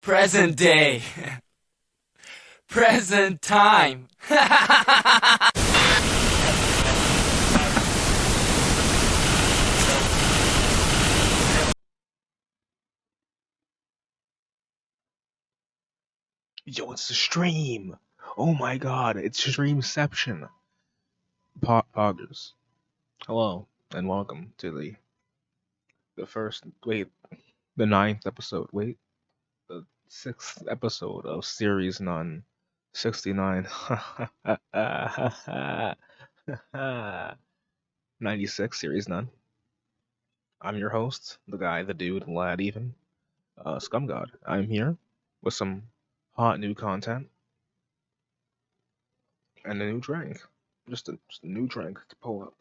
Present day. Present time. Yo, it's the stream. Oh my god, it's Streamception. Poggers. Hello, and welcome to the ninth episode. Wait, the sixth episode of Series None 69. 96 Series None. I'm your host, the guy, the dude, the lad, even. Scum God. I'm here with some hot new content and a new drink. Just a new drink to pull up.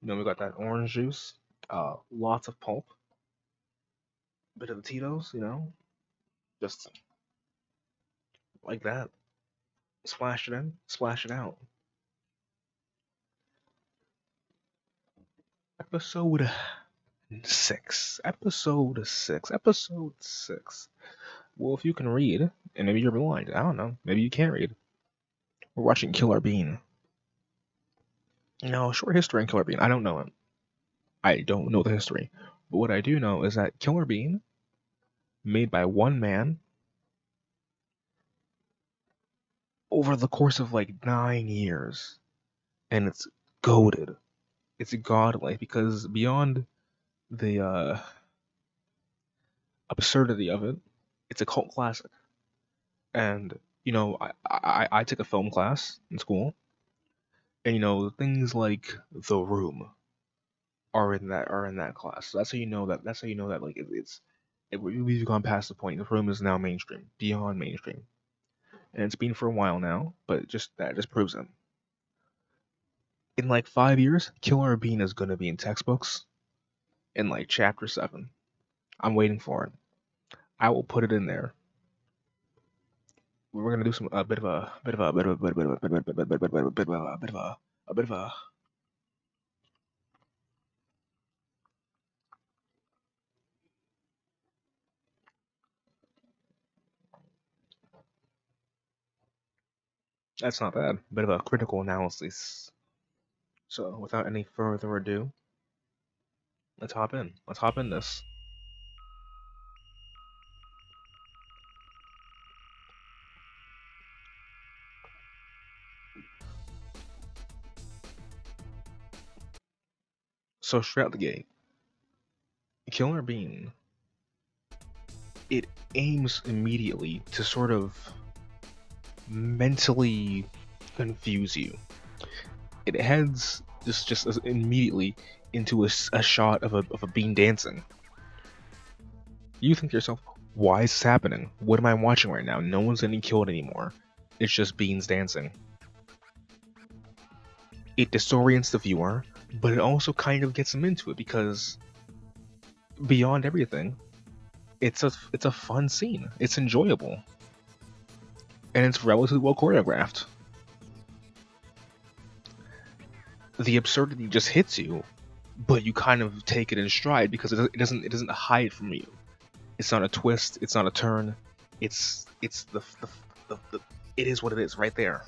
We got that orange juice, lots of pulp, bit of the Tito's, just like that. Splash it in, splash it out. Episode 6. Episode 6. Episode 6. Well, if you can read, and maybe you're blind, I don't know, maybe you can't read. We're watching Killer Bean. Short history on Killer Bean. I don't know it. I don't know the history. But what I do know is that Killer Bean, made by one man, over the course of like 9 years, and it's goaded. It's godlike because beyond the absurdity of it, it's a cult classic. And I took a film class in school, and things like The Room are in that class. So that's how you know that like we've gone past the point. The Room is now mainstream, beyond mainstream, and it's been for a while now. But that just proves it. In like 5 years, Killer Bean is gonna be in textbooks in like chapter 7. I'm waiting for it. I will put it in there. We're gonna do a bit of a. That's not bad. A bit of a critical analysis. So without any further ado, let's hop in. Let's hop in this. So straight out the gate, Killer Bean, it aims immediately to sort of mentally confuse you. It heads just immediately into a shot of a bean dancing. You think to yourself, why is this happening? What am I watching right now? No one's getting killed anymore. It's just beans dancing. It disorients the viewer, but it also kind of gets them into it because beyond everything, it's a fun scene. It's enjoyable. And it's relatively well choreographed. The absurdity just hits you, but you kind of take it in stride because it doesn't hide from you. It's not a twist. It's not a turn. It's the it is what it is right there.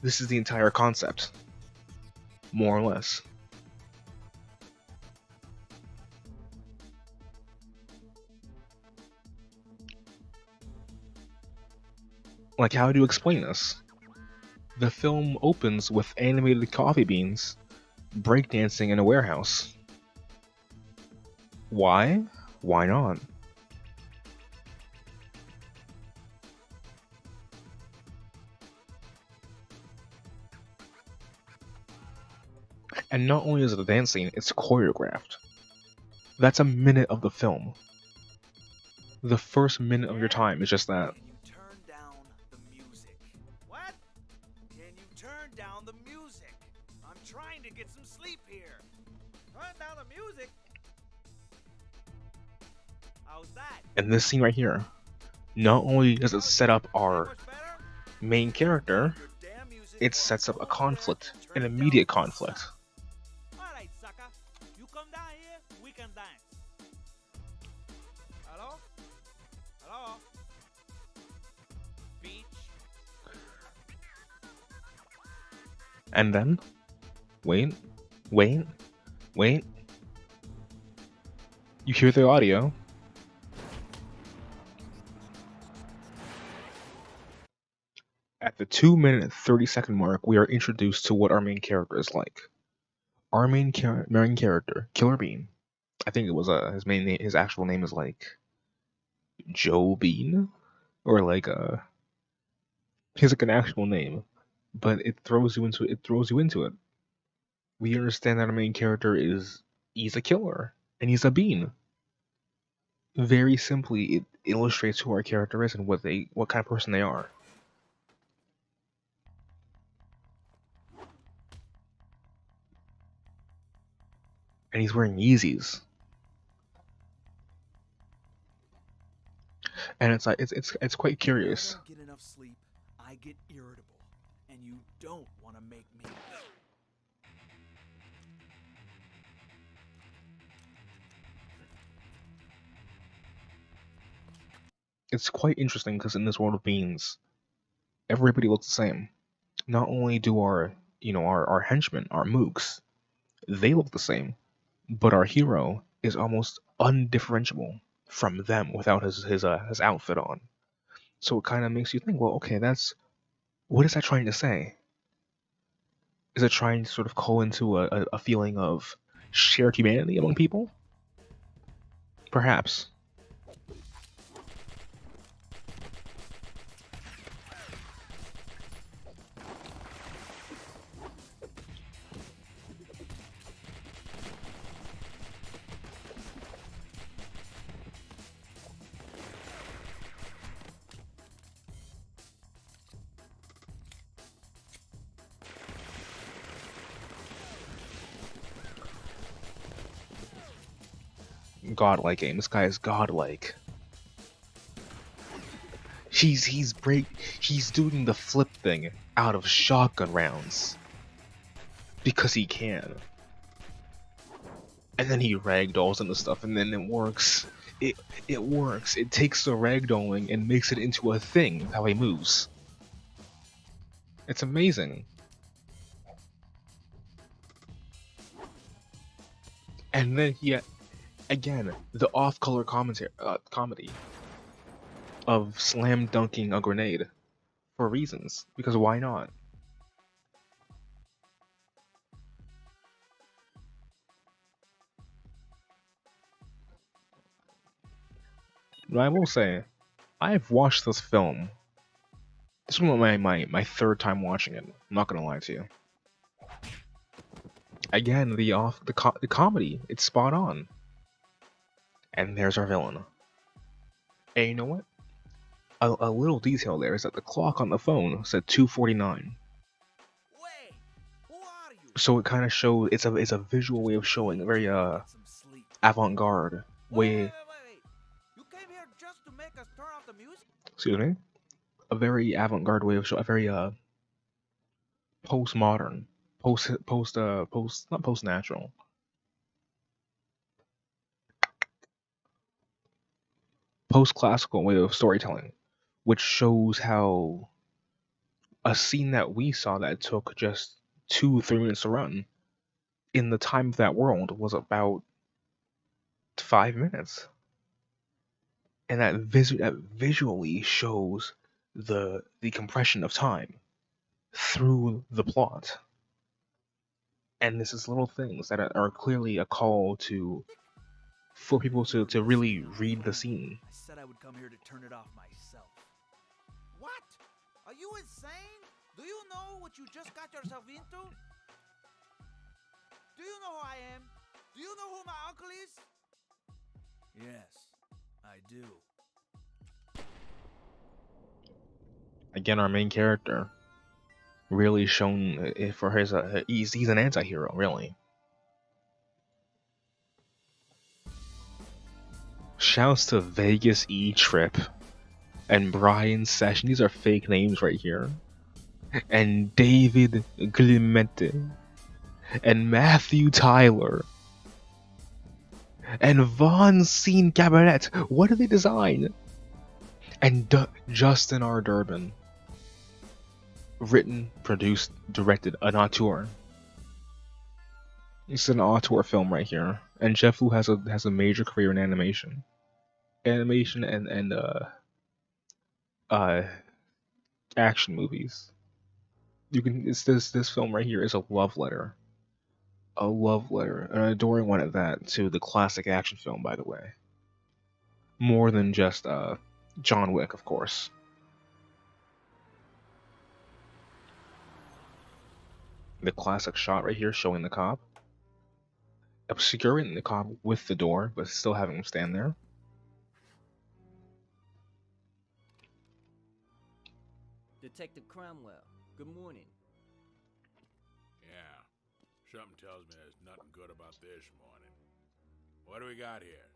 This is the entire concept, more or less. Like, how do you explain this? The film opens with animated coffee beans breakdancing in a warehouse. Why? Why not? And not only is it a dance scene, it's choreographed. That's a minute of the film. The first minute of your time is just that. Can you turn down the music? What? Can you turn down the music? I'm trying to get some sleep here. Turn down the music? How's that? And this scene right here, not only does it set up our Much better? main character, Your damn music it or sets up go a over there conflict, and turn an it down immediate some. conflict. Alright, sucker. You come down here, we can dance. Hello? And then, wait, wait, wait. You hear the audio. At the 2-minute 30-second mark, we are introduced to what our main character is like. Our main character, Killer Bean. I think it was his actual name is like Joe Bean, or like he's like an actual name, but it throws you into it. We understand that our main character he's a killer and he's a bean. Very simply, it illustrates who our character is and what kind of person they are. And he's wearing Yeezys. And it's like it's quite curious. If I don't get enough sleep, I get irritable, and you don't want to make me. It's quite interesting because in this world of beans, everybody looks the same. Not only do our henchmen, our mooks, they look the same, but our hero is almost undifferentiable from them without his outfit on. So it kind of makes you think, well, okay, what is that trying to say? Is it trying to sort of call into a feeling of shared humanity among people? Perhaps. Godlike game. This guy is godlike. He's doing the flip thing out of shotgun rounds because he can, and then he ragdolls into stuff, and then it works. It works. It takes the ragdolling and makes it into a thing. How he moves. It's amazing. And then again, the off-color comedy of slam dunking a grenade for reasons, because why not? But I will say, I've watched this film. This was my third time watching it. I'm not gonna lie to you. Again, the comedy, it's spot on. And there's our villain. And you know what? A little detail there is that the clock on the phone said 2:49. Wait, who are you? So it kind of shows it's a visual way of showing a very Some sleep. avant-garde way. Wait. You came here just to make us turn off the music? Excuse me. A very avant-garde way of showing, a very postmodern, not post-natural. Post-classical way of storytelling, which shows how a scene that we saw that took just 2-3 minutes to run, in the time of that world was about 5 minutes. And that visually shows the compression of time through the plot. And this is little things that are clearly a call for people to really read the scene. I said I would come here to turn it off myself. What? Are you insane? Do you know what you just got yourself into? Do you know who I am? Do you know who my uncle is? Yes, I do. Again, our main character really shown for his he's an anti-hero, really. Shouts to Vegas E-Trip and Brian Session. These are fake names right here. And David Clemente and Matthew Tyler and Von Scene Cabaret. What do they design? And Justin R. Durbin. written, produced, directed an auteur. It's an auteur film right here, and Jeff Lu has a major career in animation, and uh action movies. You can it's this film right here is a love letter, an adoring one at that, to the classic action film. By the way, more than just John Wick, of course. The classic shot right here showing the cop, obscuring the cop with the door, but still having him stand there. Detective Cromwell, good morning. Yeah, something tells me there's nothing good about this morning. What do we got here?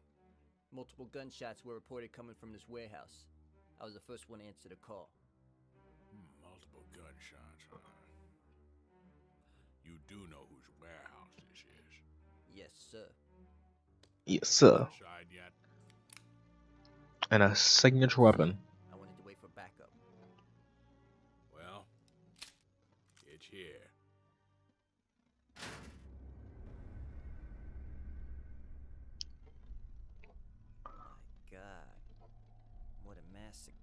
Multiple gunshots were reported coming from this warehouse. I was the first one to answer the call. Multiple gunshots, huh? You do know whose warehouse this is? Yes, sir. Yes, sir. Inside yet? And a signature weapon. I wanted to wait for backup. Well, it's here. My God, what a massacre.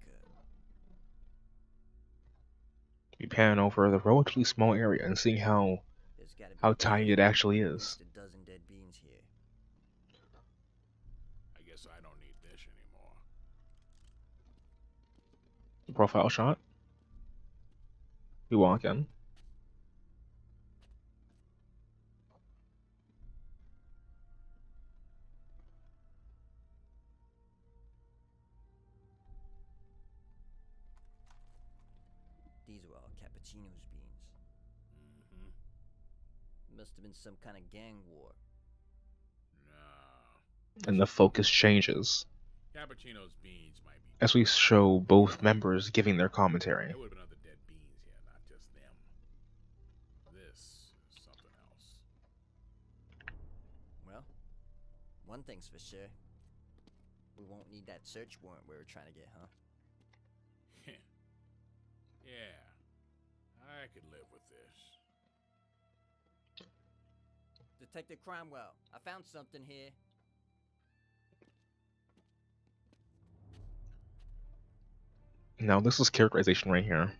We pan over the relatively small area and seeing how There's gotta be tiny it actually at is. least a dozen dead beings here. I guess I don't need this anymore. Profile shot. We walk in. These were all Cappuccino's beans. Must have been some kind of gang war. No. And the focus changes Cappuccino's beans might be. as we show both members giving their commentary. There would have been other dead beans here, not just them. This is something else. Well, one thing's for sure. We won't need that search warrant we were trying to get, huh? Yeah, I could live with this. Detective Cromwell, I found something here. Now this is characterization right here.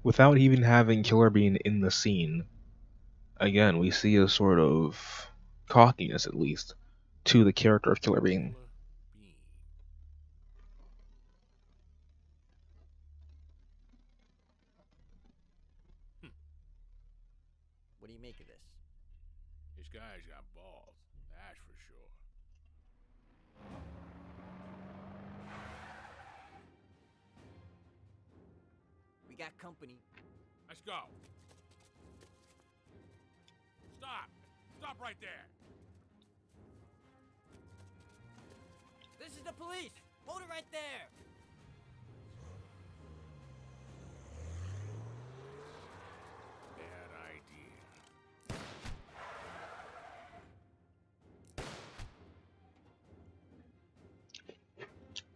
Without even having Killer Bean in the scene, again, we see a sort of cockiness, at least, to the character of Killer Bean. Bean. What do you make of this? This guy's got balls, that's for sure. We got company. Let's go. Stop! Stop right there! This is the police! Hold it right there! Bad idea.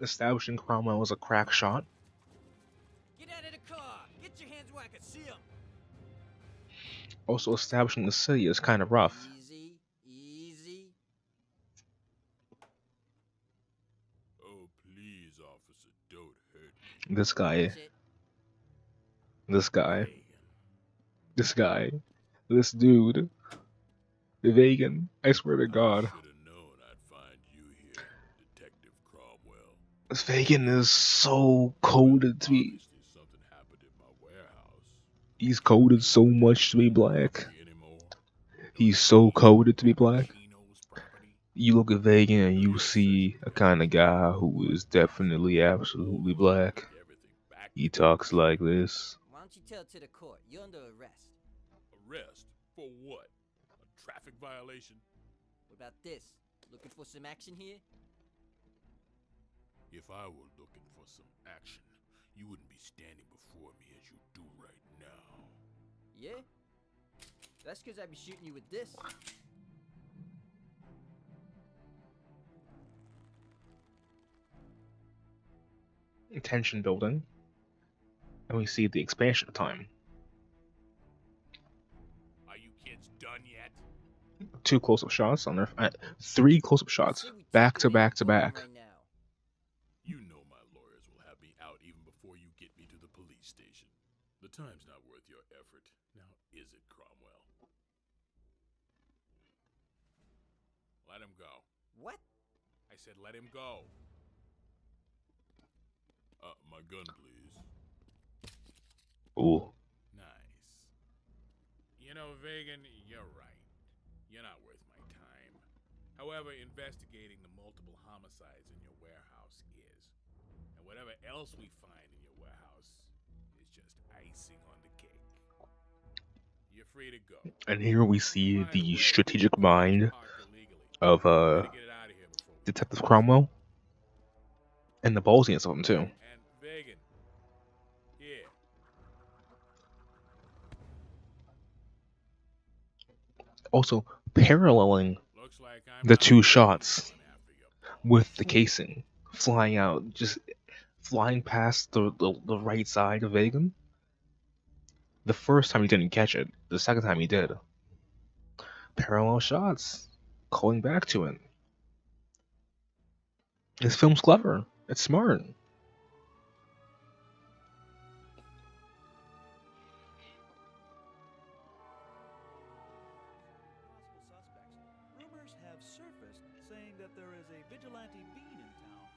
Establishing Cromwell as a crack shot. Get out of the car! Get your hands where I can see them! Also establishing the city is kind of rough. Easy, easy. Oh, please, officer, don't hurt me. This guy, That's it. this guy, Reagan. this guy, this dude, Vegan. I swear to God, Should have known I'd find you here, Detective Cromwell. this Vegan is so coded to be. Obviously, something happened in my warehouse. He's coded so much to be black. See anymore? He's so coded to be black. Cappuccino's property? You look at Vegan and you see a kind of guy who is definitely absolutely black. Everything back. He talks like this. Why don't you tell it to the court? You're under arrest. Arrest? For what? A traffic violation? What about this? Looking for some action here? If I were looking for some action, you wouldn't be standing before me as you do right now. Yeah? That's because I'd be shooting you with this. tension building, and we see the expansion of time. Are you kids done yet? 2 close-up shots on their 3 close-up shots, back to back to back. Right now. You know my lawyers will have me out even before you get me to the police station. The time's not worth your effort. Now is it, Cromwell? Let him go. What? I said let him go. My gun, please. Ooh. Nice. You know, Vegan, you're right. You're not worth my time. However, investigating the multiple homicides in your warehouse is. And whatever else we find in your warehouse is just icing on the cake. You're free to go. And here we see By the the way, strategic the car's mind parked illegally. of Better get it out of here before we Detective close. Cromwell, and the ballsiness of him too. And Vegan, here. Also paralleling Looks like I'm the not 2 the shots only one after your mom. with the casing flying out, just flying past the right side of Vegan. The first time he didn't catch it, the second time he did. Parallel shots, calling back to it. This film's clever. It's smart. Possible suspects. Rumors have surfaced saying that there is a vigilante bean in town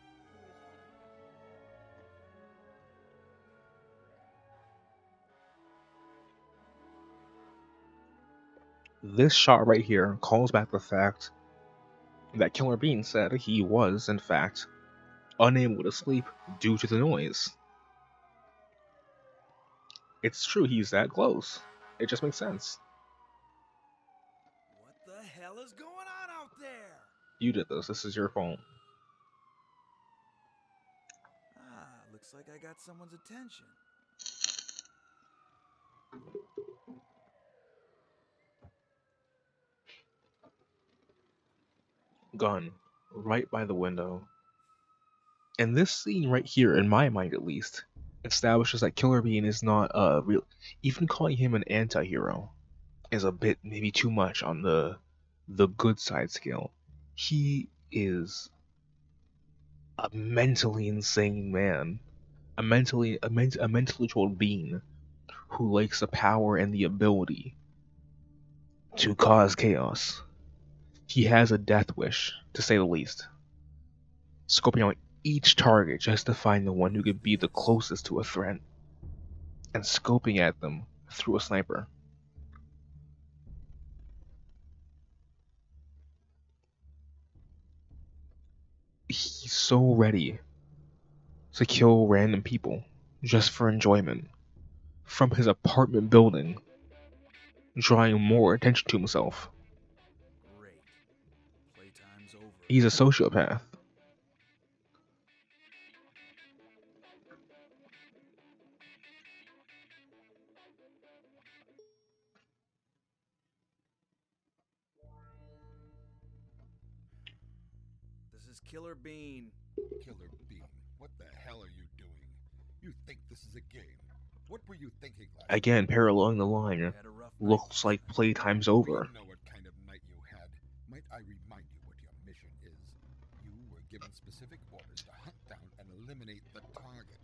who is This shot right here calls back the fact that Killer Bean said he was, in fact, unable to sleep due to the noise. It's true, he's that close. It just makes sense. What the hell is going on out there? You did this. This is your fault. Looks like I got someone's attention. Gun right by the window. And this scene right here, in my mind at least, establishes that Killer Bean is not a real. Even calling him an anti-hero is a bit maybe too much on the good side scale. He is a mentally insane man, a mentally controlled being who likes the power and the ability to cause chaos. He has a death wish, to say the least, scoping out each target just to find the one who could be the closest to a threat, and scoping at them through a sniper. He's so ready to kill random people just for enjoyment from his apartment building, drawing more attention to himself. Great. Playtime's over. He's a sociopath. This is Killer Bean. Killer Bean, what the hell are you doing? You think this is a game? What were you thinking last night? Again, paralleling the line, I had a rough night. looks like playtime's over. We know what kind of night you had. Might I remind you what your mission is? You were given specific orders to hunt down and eliminate the target.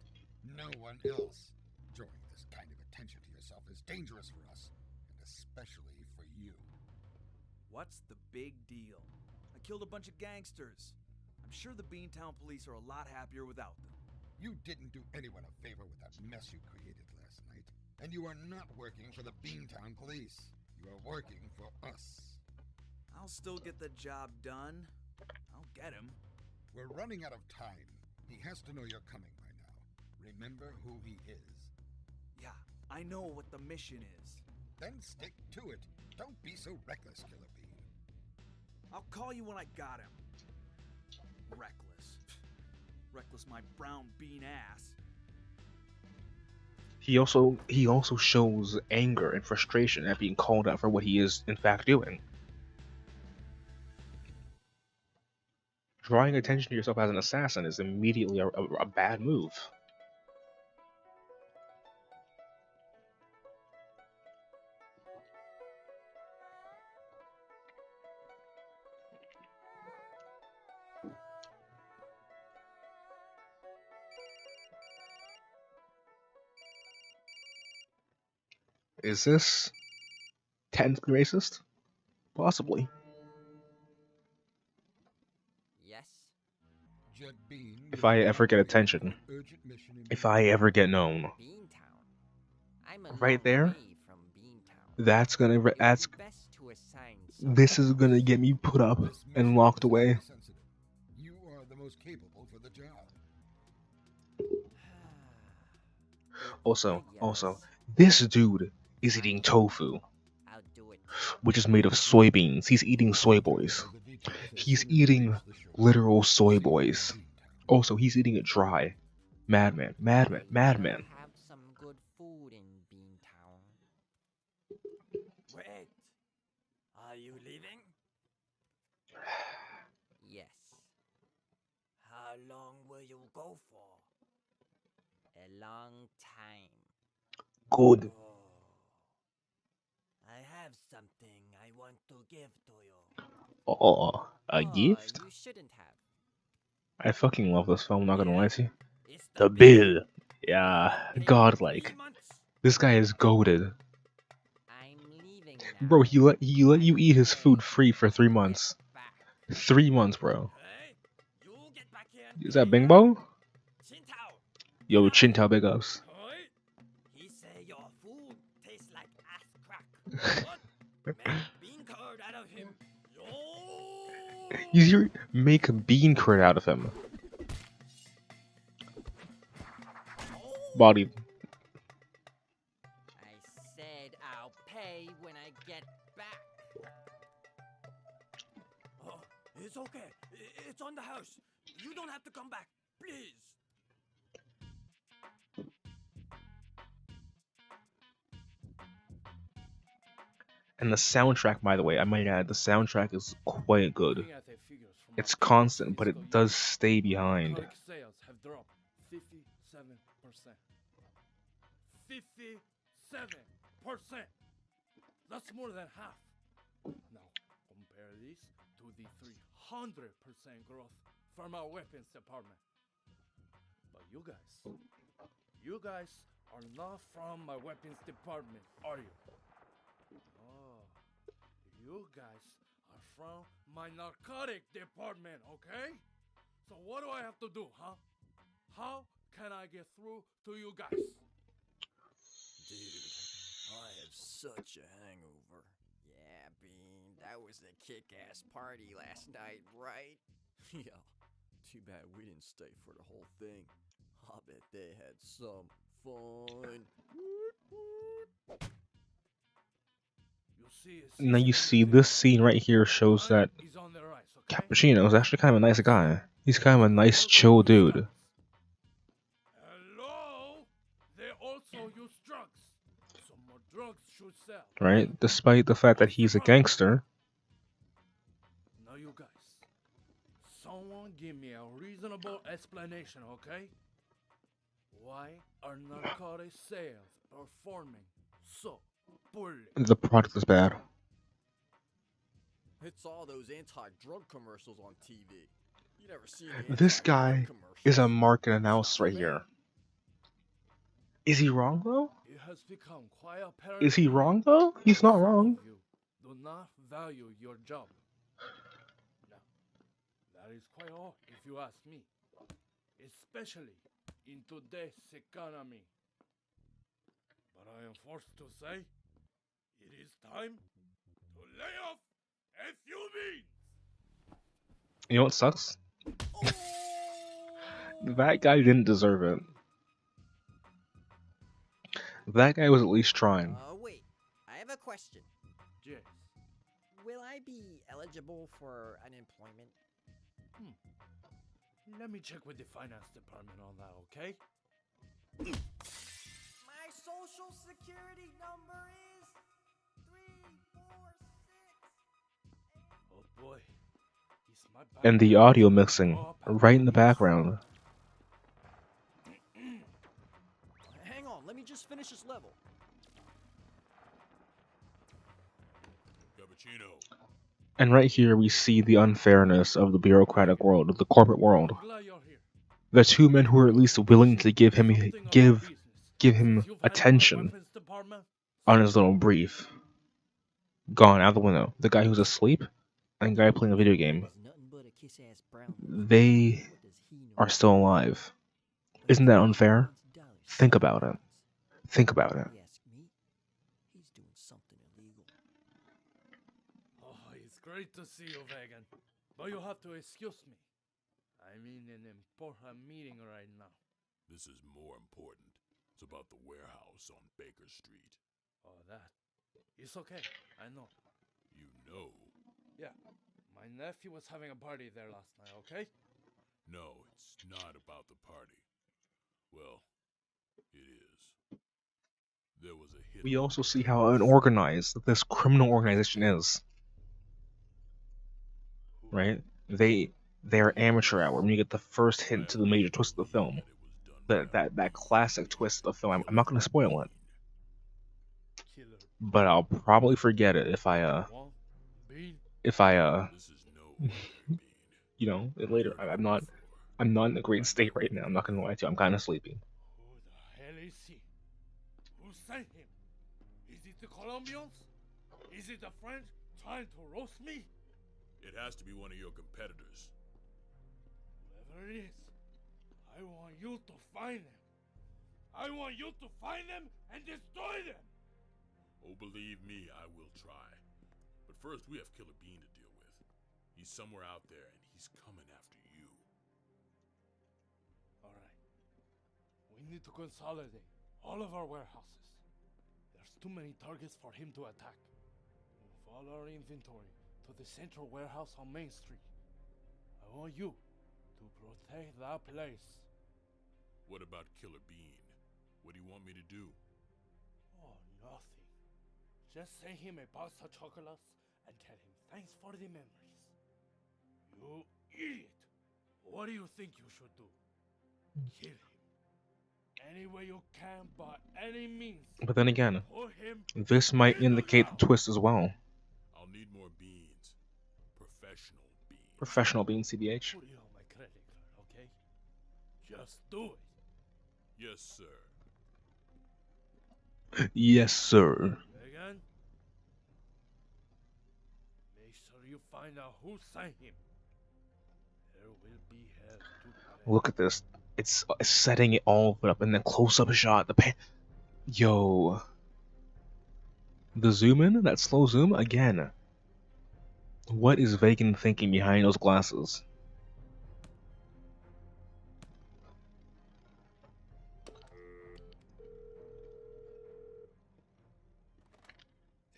No one else. Drawing this kind of attention to yourself is dangerous for us, and especially for you. What's the big deal? I killed a bunch of gangsters. I'm sure the Beantown police are a lot happier without them. You didn't do anyone a favor with that mess you created last night. And you are not working for the Beantown police. You are working for us. I'll still get the job done. I'll get him. We're running out of time. He has to know you're coming by now. Remember who he is. Yeah, I know what the mission is. Then stick to it. Don't be so reckless, Killer Bean. I'll call you when I got him. Reckless. Reckless my brown bean ass. He also shows anger and frustration at being called out for what he is in fact doing. Drawing attention to yourself as an assassin is immediately a bad move. Is this technically racist? Possibly. Yes? Jet Bean If was I ever get evacuated attention, for urgent mission in if I ever get known, Beantown. I'm a right long there, way from Beantown. that's gonna It would that's be best to assign this is someone gonna else. get me put up This and mission locked is away. highly sensitive. You are the most capable for the job. Also, Yes. this dude is eating tofu, I'll do it. which is made of soybeans. He's eating soy boys. Know the details as He's soon as you eating reach the shore. literal soy See you in boys. Beantown. Also, he's eating it dry. Madman, madman, I madman. love have some good food in Beantown. Wait. Are you leaving? Yes. How long will you go for? A long time. Good. Oh. I have something I want to give to you. Oh, a gift? You shouldn't have. I fucking love this film, not gonna lie to you. It's The bill. Yeah, godlike. This guy is goated. I'm leaving now. Bro, he let you I'm eat his food afraid free for 3 I'll get months. back. 3 months, bro. Hey, you get back here and Is that pay Bingbo? now. Qintao. Yo, Chintao big ups. Hey, he say your food tastes like ass crack. What? Make bean curd out of him. Yo. You hear make a bean curd out of him. Body. I said I'll pay when I get back. Oh, it's okay. It's on the house. You don't have to come back, please. And the soundtrack, by the way, I might add, the soundtrack is quite good. It's constant, but it does stay behind. Narcotic sales have dropped 57%. 57%! That's more than half. Now, compare this to the 300% growth from our weapons department. But you guys are not from my weapons department, are you? Oh, you guys are from my narcotic department, okay? So what do I have to do, huh? How can I get through to you guys? Dude, I have such a hangover. Yeah, Bean, that was a kick-ass party last night, right? Yeah, too bad we didn't stay for the whole thing. I bet they had some fun. Now you see, this scene right here shows that Cappuccino is actually kind of a nice guy. He's kind of a nice, chill dude. Hello? They also use drugs. Some more drugs should sell. Right? Despite the fact that he's a gangster. Now you guys, someone give me a reasonable explanation, okay? Why are narcotic sales performing so poorly? The product is bad. It's all those anti-drug commercials on TV. You never seen This anti-drug guy commercials. is a market analyst right here. Is he wrong though? It has become quite apparent. Is he to me wrong though? He's not some wrong. of you do not value your job. Now, that is quite all, if you ask me. Especially in today's economy. But I am forced to say, it is time to lay off a few beans. You know what sucks? That guy didn't deserve it. That guy was at least trying. Wait, I have a question. Yes. Will I be eligible for unemployment? Let me check with the finance department on that, okay? My social security number is 346. Oh boy. Is my And the background audio music mixing up? right in the background. Hang on, let me just finish this level. Cappuccino. And right here we see the unfairness of the bureaucratic world, of the corporate world. I'm glad you're here. The two men who are at least willing to give him Something about business. give him Since you've had my attention. weapons department, on his little brief. Gone out the window. The guy who's asleep and the guy playing a video game, they are still alive. Isn't that unfair? Think about it. Think about it. Oh, it's great to see you, Vegan. But you have to excuse me. I'm in an important meeting right now. This is more important. It's about the warehouse on Baker Street. Oh, that. It's okay. I know. You know? Yeah. My nephew was having a party there last night, okay? No, it's not about the party. Well, it is. There was a hit. We also see how unorganized this criminal organization is. Right? They're amateur hour when you get the first hint to the major twist of the film. That classic twist of the film. I'm not gonna spoil it, Killer. but I'll probably forget it if I One, bean. This is no ordinary bean. you know, later. I'm not in a great state right now. I'm not gonna lie to you. I'm kind of sleepy. Who the hell is he? Who sent him? Is it the Colombians? Is it the French trying to roast me? It has to be one of your competitors. Whoever it is, I want you to find them. I want you to find them and destroy them. Oh, believe me, I will try. But first, we have Killer Bean to deal with. He's somewhere out there, and he's coming after you. All right. We need to consolidate all of our warehouses. There's too many targets for him to attack. Move all our inventory to the central warehouse on Main Street. I want you to protect that place. What about Killer Bean? What do you want me to do? Oh, nothing. Just send him a box of chocolates and tell him thanks for the memories. You idiot! What do you think you should do? Kill him. Any way you can, by any means. But then again, Put him this might in the indicate the ground. twist as well. I'll need more beans. Professional beans. Professional being CBH. Put it on my credit card, okay? Just do it. Yes, sir. Yes, sir. Megan? Make sure you find out who sent him. There will be hell to pay. Look at this. It's setting it all up in the close-up shot. Yo. The zoom in, that slow zoom again. What is Vegan thinking behind those glasses?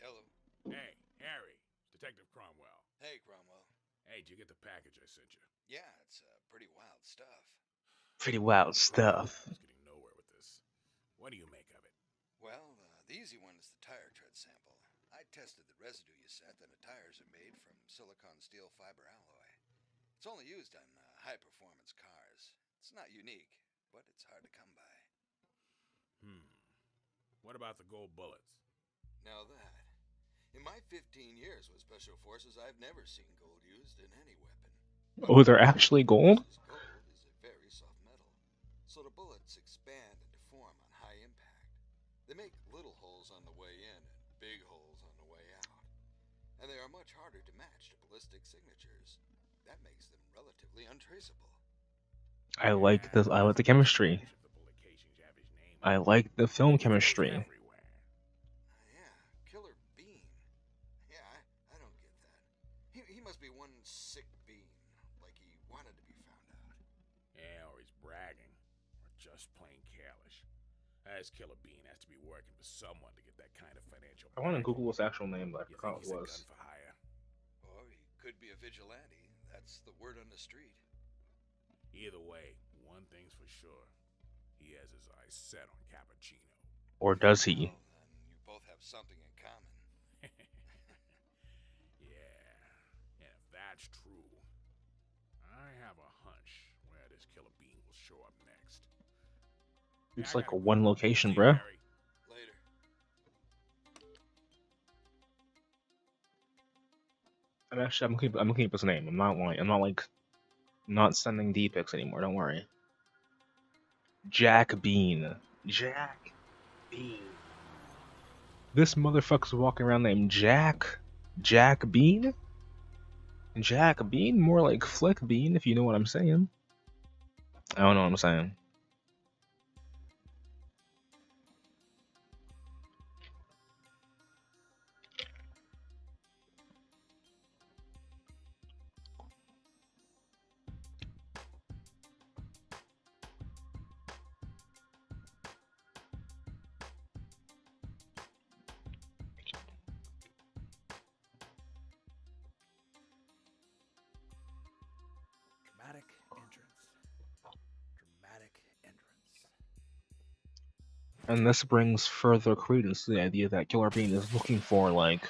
Hello. Hey, Harry. Detective Cromwell. Hey, Cromwell. Hey, did you get the package I sent you? Yeah, it's pretty wild stuff. Pretty wild stuff. I was getting nowhere with this. What do you make of it? Well, the easy one is the tire tread sample. I tested the residue you sent, and the tires are made from silicon steel fiber alloy. It's only used on high-performance cars. It's not unique, but it's hard to come by. What about the gold bullets? Now that. In my 15 years with Special Forces, I've never seen gold used in any weapon. Oh, they're actually gold? Gold is a very soft metal, so the bullets expand and deform on high impact. They make little holes on the way in and big holes on the way out. And they are much harder to match to ballistic signatures. That makes them relatively untraceable. I like this. I like the chemistry. If the bullet casings have his name I on like the film it, it goes chemistry. everywhere. Yeah, Killer Bean. Yeah, I don't get that. He must be one sick bean, like he wanted to be found out. Yeah, or he's bragging. Or just plain careless. As Killer Bean has to be working for someone to get that kind of financial I want to backing. Google his actual name, but I You forgot think what he's it was. a gun for hire? Or he could be a vigilante. That's the word on the street. Either way, one thing's for sure. He has his eyes set on Cappuccino. Or does he? Well, then you both have something in common. Yeah, and if that's true, I have a hunch where this Killer Bean will show up next. It's I like a gotta one go. location, See you, bruh. Harry. Later. I'm gonna keep his name. I'm not sending D pics anymore. Don't worry. Jack Bean. Jack Bean. This motherfucker's walking around named Jack Bean? Jack Bean? More like Flick Bean, if you know what I'm saying. I don't know what I'm saying. Dramatic entrance. Dramatic entrance. And this brings further credence to the idea that Killer Bean is looking for, like,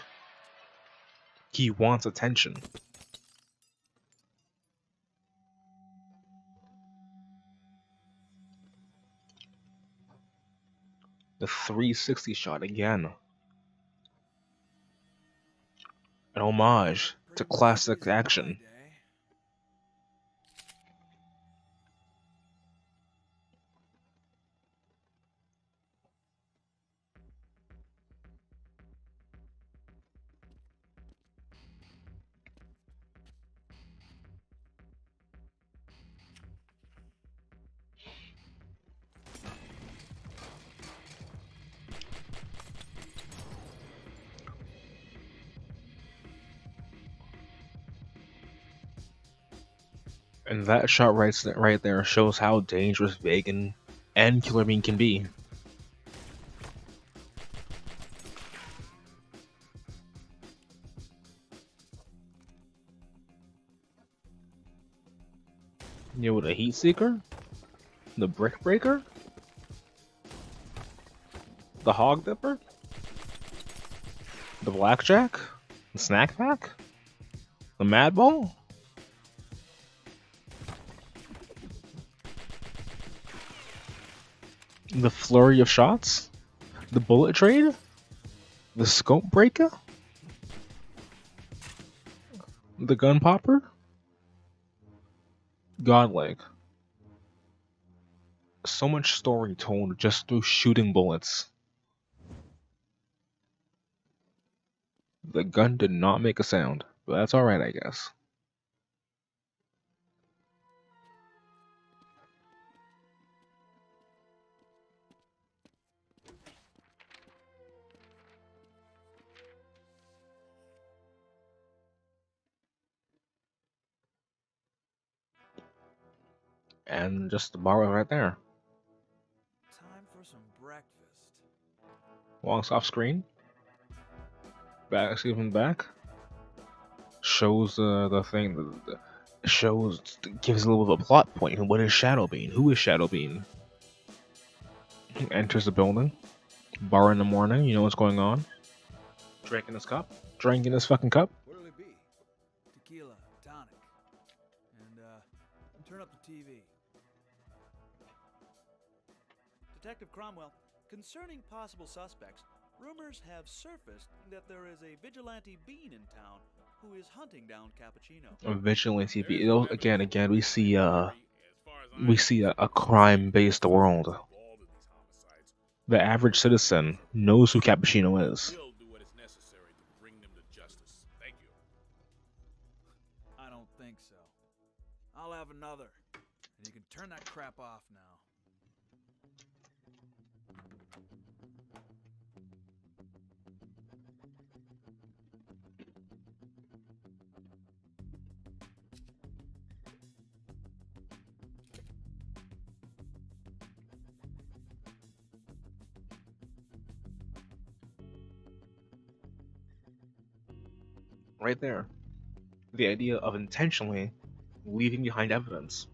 he wants attention. The 360 shot again. An homage to Pretty classic movies in my action. day. And that shot right there shows how dangerous Vegan and Killer Bean can be. You know, the Heat Seeker, the Brick Breaker, the Hog Dipper, the Blackjack, the Snack Pack, the Mad Ball. The flurry of shots, the bullet trade, the scope breaker, the gun popper, godlike. So much story told just through shooting bullets. The gun did not make a sound, but that's alright, I guess. And just the bar was right there. Time for some breakfast. Walks off screen. Back, even back. Shows the thing. Shows, gives a little bit of a plot point. What is Shadow Bean? Who is Shadow Bean? Enters the building. Bar in the morning. You know what's going on. Drinking his cup. Drinking his fucking cup. What'll it be? Tequila, tonic, and turn up the TV. Detective Cromwell, concerning possible suspects, rumors have surfaced that there is a vigilante bean in town who is hunting down Cappuccino. A vigilante TV. Again, we see a crime-based world. The average citizen knows who Cappuccino is. We'll do what is necessary to bring them to justice. Thank you. I don't think so. I'll have another, and you can turn that crap off now. Right there. The idea of intentionally leaving behind evidence.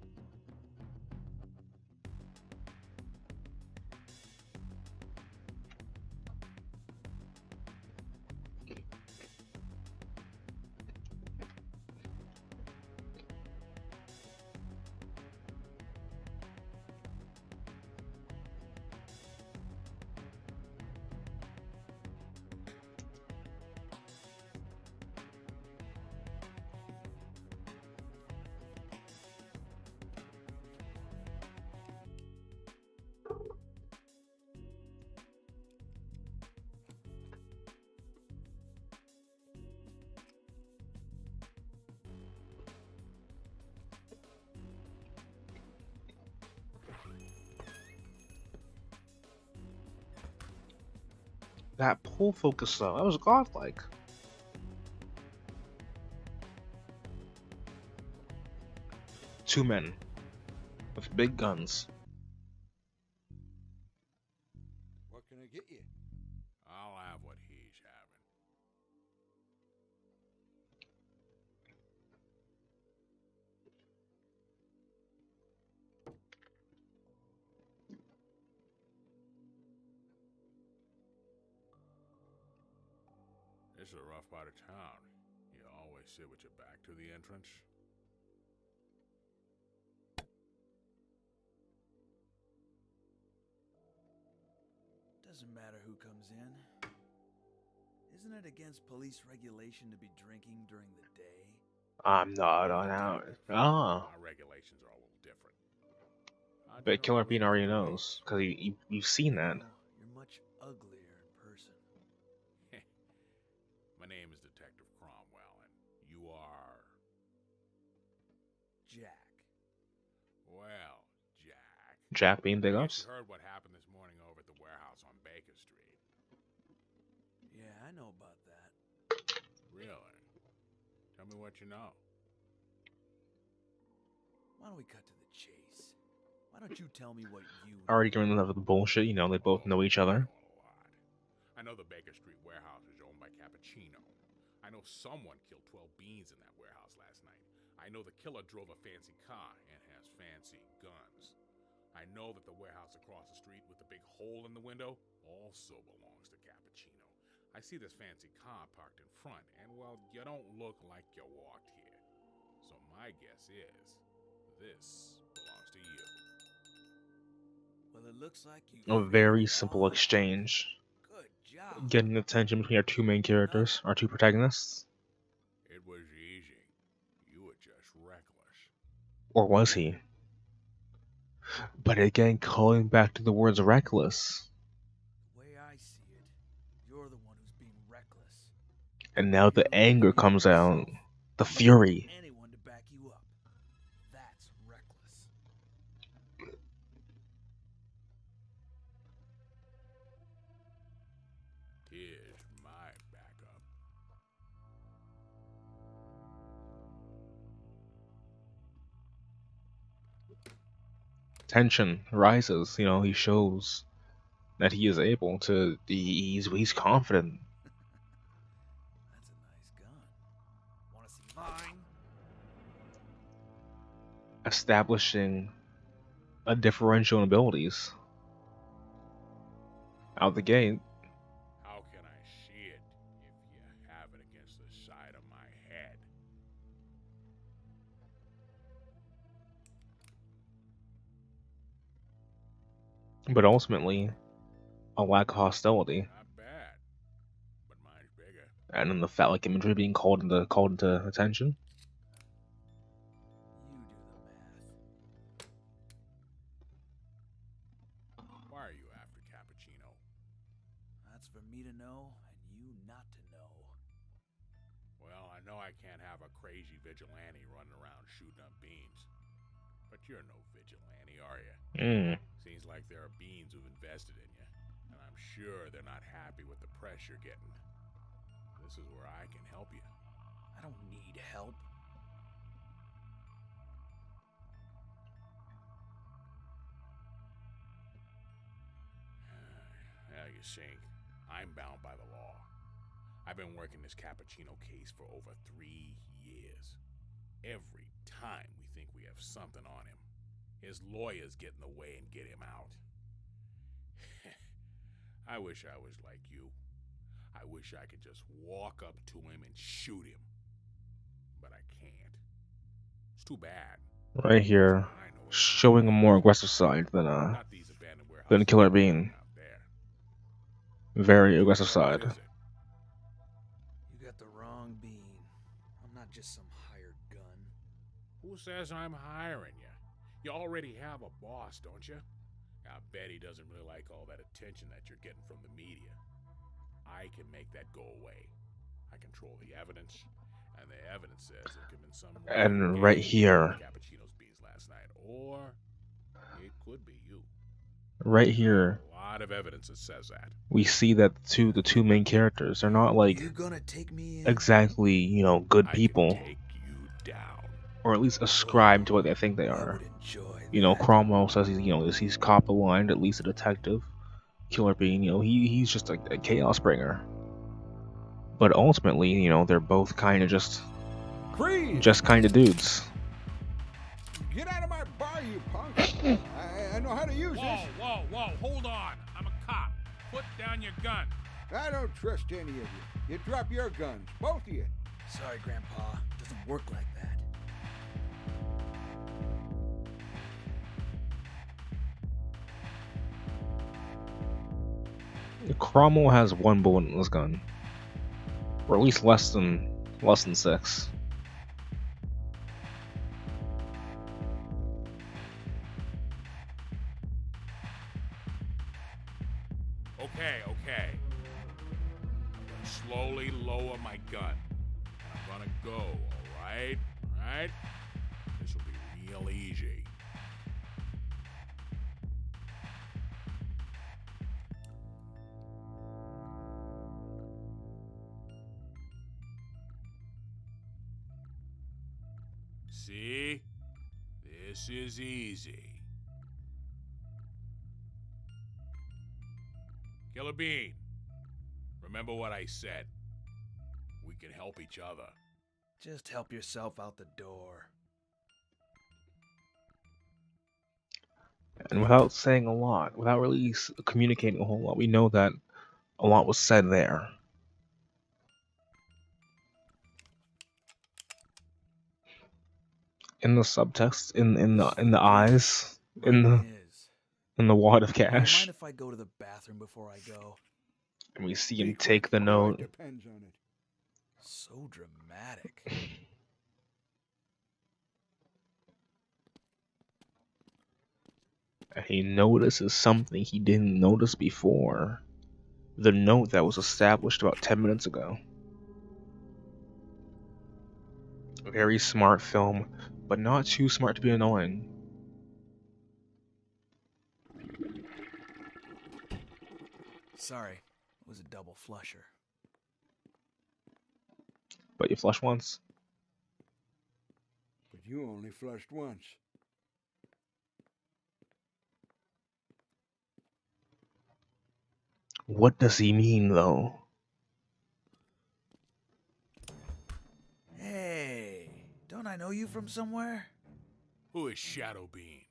That pull focus though, that was godlike. Two men with big guns. What can I get you? I'll have what he's having. This is a rough part of town. You always sit with your back to the entrance. Doesn't matter who comes in. Isn't it against police regulation to be drinking during the day? I'm not on out. Ah, Our regulations are a little different. How'd you but know Killer I was Bean in already the knows because you've seen that. Well, you're much uglier in person. My name is Detective Cromwell, and you are... Jack. Well, Jack. Jack Bean big I ups. guess you heard what happened this morning over at the warehouse on Baker Street. Yeah, I know about that. Really? Tell me what you know. Why don't we cut to the chase? Why don't you tell me what you Already getting enough of the bullshit. You know they both know each other. I know a lot. I know the Baker Street warehouse is owned by Cappuccino. I know someone killed 12 beans in that warehouse last night. I know the killer drove a fancy car and has fancy guns. I know that the warehouse across the street with the big hole in the window also belongs to Cappuccino. I see this fancy car parked in front, and well, you don't look like you walked here. So my guess is, this belongs to you. Well, it looks like you A figured very it simple all out. exchange. Good job. Getting attention between our two main characters, our two protagonists. It was easy. You were just reckless. Or was he? But again, calling back to the words reckless. The way I see it, you're the one who's being reckless. And now the You're anger leaving comes out. yourself. The You don't fury. want anyone to back you up. That's reckless. Here's my backup. Tension rises. You know, he shows that he is able to. He's confident. That's a nice gun. Want to see mine? Establishing a differential in abilities. Out the gate. How can I see it if you have it against the side of my head? But ultimately, a lack of hostility. Not bad. But mine's bigger. And then the phallic imagery being called into attention. You do the math. Why are you after Cappuccino? That's for me to know and you not to know. Well, I know I can't have a crazy vigilante running around shooting up beans. But you're no vigilante, are you? Seems like there are beans who've invested in you. And I'm sure they're not happy with the press you're getting. This is where I can help you. I don't need help. Now you see, I'm bound by the law. I've been working this Cappuccino case for over 3 years. Every time we think we have something on him, his lawyers get in the way and get him out. I wish I was like you. I wish I could just walk up to him and shoot him. But I can't. It's too bad. Right here, I know showing a more aggressive side not these abandoned warehouses than Killer Bean. out there. Very aggressive What side. is it? You got the wrong bean. I'm not just some hired gun. Who says I'm hiring you? You already have a boss, don't you? I bet he doesn't really like all that attention that you're getting from the media. I can make that go away. I control the evidence, and the evidence says there could have been some. And right here. Cappuccino's beans last night, or it could be you. Right here, A lot of evidence that says that. We see that the two main characters are not like You gonna take me in? exactly, you know, good I people, can take you down. or at least ascribe to what they think they I are. would enjoy You know, that. Cromwell says he's cop aligned, at least a detective. Killer Bean, you know, he's just a chaos bringer. But ultimately, you know, they're both kind of just kind of dudes. Get out of my bar, you punk! I know how to use this. Whoa, hold on. I'm a cop. Put down your gun. I don't trust any of you. You drop your guns, both of you. Sorry, Grandpa. Doesn't work like that. Cromwell has one bullet in his gun, or at least less than 6. Okay. I'm gonna slowly lower my gun. I'm gonna go, alright? Alright? This will be real easy. See? This is easy. Killer Bean, remember what I said. We can help each other. Just help yourself out the door. And without saying a lot, without really communicating a whole lot, we know that a lot was said there. In the subtext, in the eyes, in the wad of Do you cash, mind if I go to the bathroom before I go? and we see Be him quick. take the My note. life depends on it. So dramatic. And he notices something he didn't notice before. The note that was established about 10 minutes ago. A very smart film, but not too smart to be annoying. Sorry, it was a double flusher. But you flush once. But you only flushed once. What does he mean, though? Hey, don't I know you from somewhere? Who is Shadow Bean?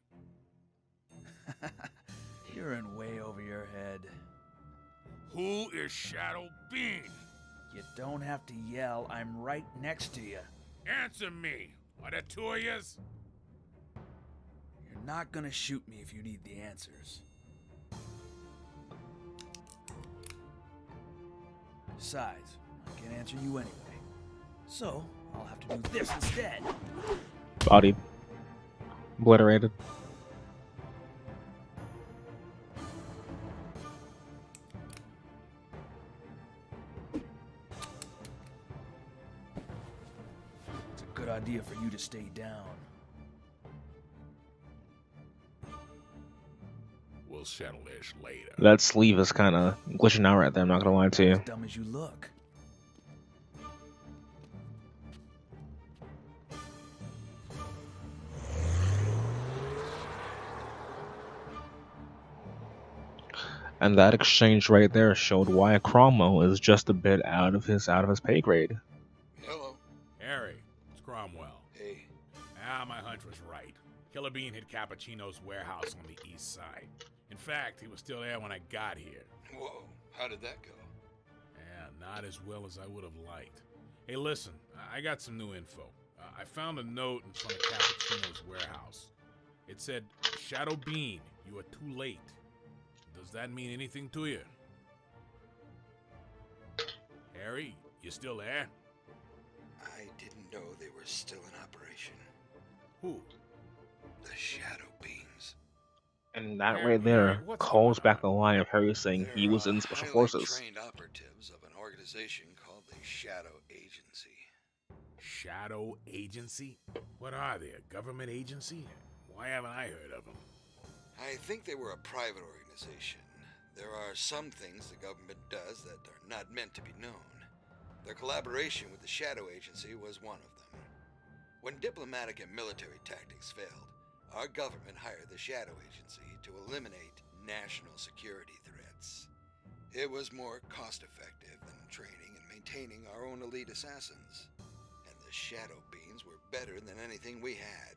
You're in way over your head. Who is Shadow Bean? You don't have to yell. I'm right next to you. Answer me. Are there two of yous? You're not gonna shoot me if you need the answers. Besides, I can't answer you anyway. So, I'll have to do this instead. Bodied. Obliterated. It's a good idea for you to stay down. We'll settle this later. That sleeve is kind of glitching out right there, I'm not gonna lie to you. As dumb as you look. And that exchange right there showed why Cromwell is just a bit out of his pay grade. Hello. Harry, it's Cromwell. Hey. My hunch was right. Killer Bean hid Cappuccino's warehouse on the east side. In fact, he was still there when I got here. Whoa. How did that go? Yeah, not as well as I would have liked. Hey, listen, I got some new info. I found a note in front of Cappuccino's warehouse. It said, Shadow Bean, you are too late. Does that mean anything to you? Harry, you still there? I didn't know they were still in operation. Who? The Shadow Beans. And that Harry, right there what's calls going back the line of Harry saying he was in Special Forces. Trained operatives of an organization called the Shadow Agency. Shadow Agency? What are they, a government agency? Why haven't I heard of them? I think they were a private organization. There are some things the government does that are not meant to be known. Their collaboration with the Shadow Agency was one of them. When diplomatic and military tactics failed, our government hired the Shadow Agency to eliminate national security threats. It was more cost-effective than training and maintaining our own elite assassins. And the Shadow Beans were better than anything we had.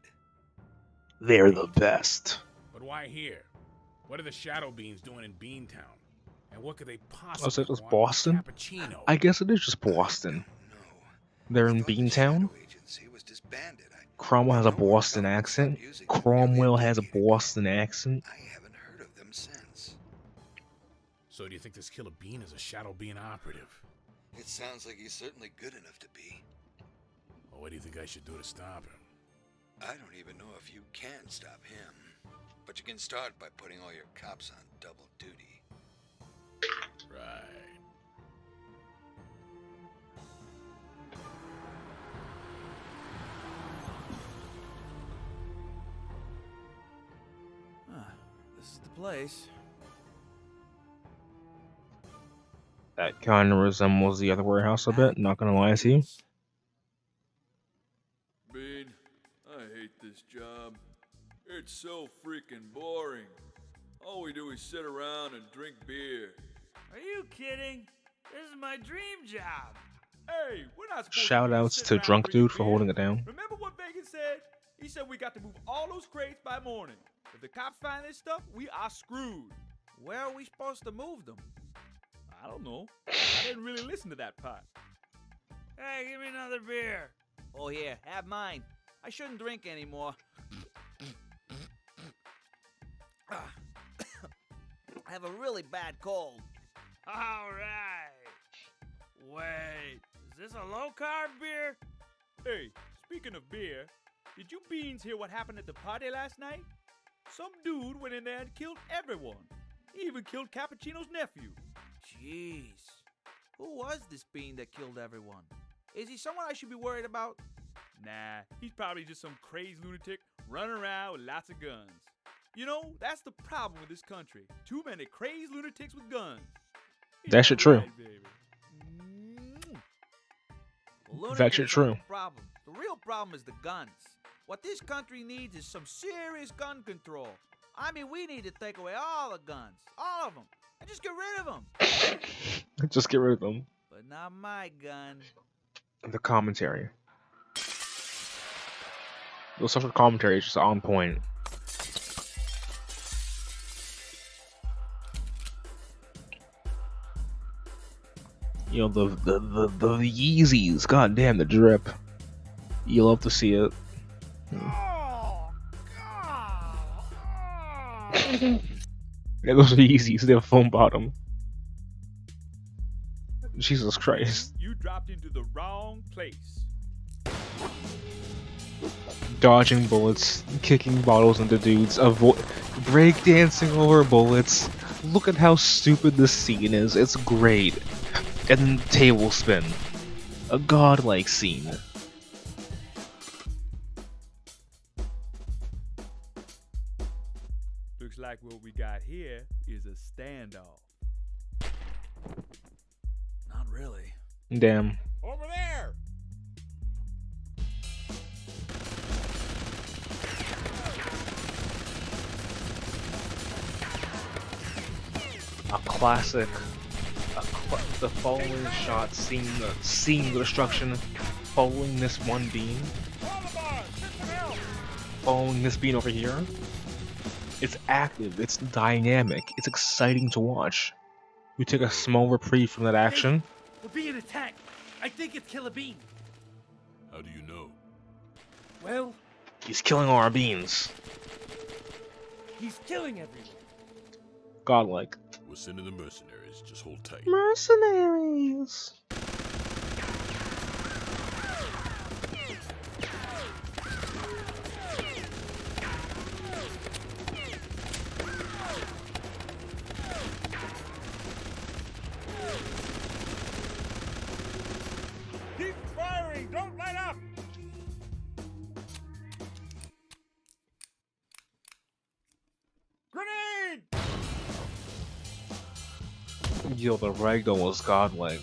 They're the best. But why here? What are the Shadow Beans doing in Beantown? And what could they possibly Was it just want with Boston? Cappuccino? I guess it is just Boston. No. They're I in thought the Beantown. Shadow Agency was disbanded. Cromwell has a I know our Boston government accent. stopped using them nearly Cromwell has a decade ago. Boston accent. I haven't heard of them since. So do you think this Killer Bean is a Shadow Bean operative? It sounds like he's certainly good enough to be. Well, what do you think I should do to stop him? I don't even know if you can stop him. But you can start by putting all your cops on double duty. Right. This is the place. That kind of resembles the other warehouse a bit, not gonna lie to you. Bean, I hate this job. It's so freaking boring. All we do is sit around and drink beer. Are you kidding? This is my dream job. Hey, we're not supposed Shout to outs just sit to around Drunk drinking Dude for beer. holding it down. Remember what Vegas said? He said we got to move all those crates by morning. If the cops find this stuff, we are screwed. Where are we supposed to move them? I don't know. I didn't really listen to that part. Hey, give me another beer. Oh, here, have mine. I shouldn't drink anymore. I have a really bad cold. All right. Wait, is this a low-carb beer? Hey, speaking of beer, did you beans hear what happened at the party last night? Some dude went in there and killed everyone. He even killed Cappuccino's nephew. Jeez. Who was this bean that killed everyone? Is he someone I should be worried about? Nah, he's probably just some crazy lunatic running around with lots of guns. You know, that's the problem with this country. Too many crazy lunatics with guns. That shit true. Right, baby. Well, That shit lunatics aren't true. the problem. The real problem is the guns. What this country needs is some serious gun control. I mean, we need to take away all the guns. All of them. And just get rid of them. Just get rid of them. But not my gun. The commentary. The social commentary is just on point. You know, the Yeezys, goddamn the drip. You love to see it. Yeah, those are Yeezys, they have foam bottom. Jesus Christ. You dropped into the wrong place. Dodging bullets, kicking bottles into dudes, breakdancing over bullets. Look at how stupid this scene is, it's great. And then tablespin. A godlike scene. Looks like what we got here is a standoff. Not really. Damn. Over there! A classic. The following shot, seeing the destruction, following this one beam, following this beam over here. It's active, it's dynamic, it's exciting to watch. We take a small reprieve from that action. We're being attacked. I think it's Killer Bean. How do you know? Well, He's killing all our beans. he's killing everyone. Godlike. We're sending the mercenaries. Just hold tight. Mercenaries. Keep firing! Don't let up! Grenade! Yo, the ragdoll was godlike.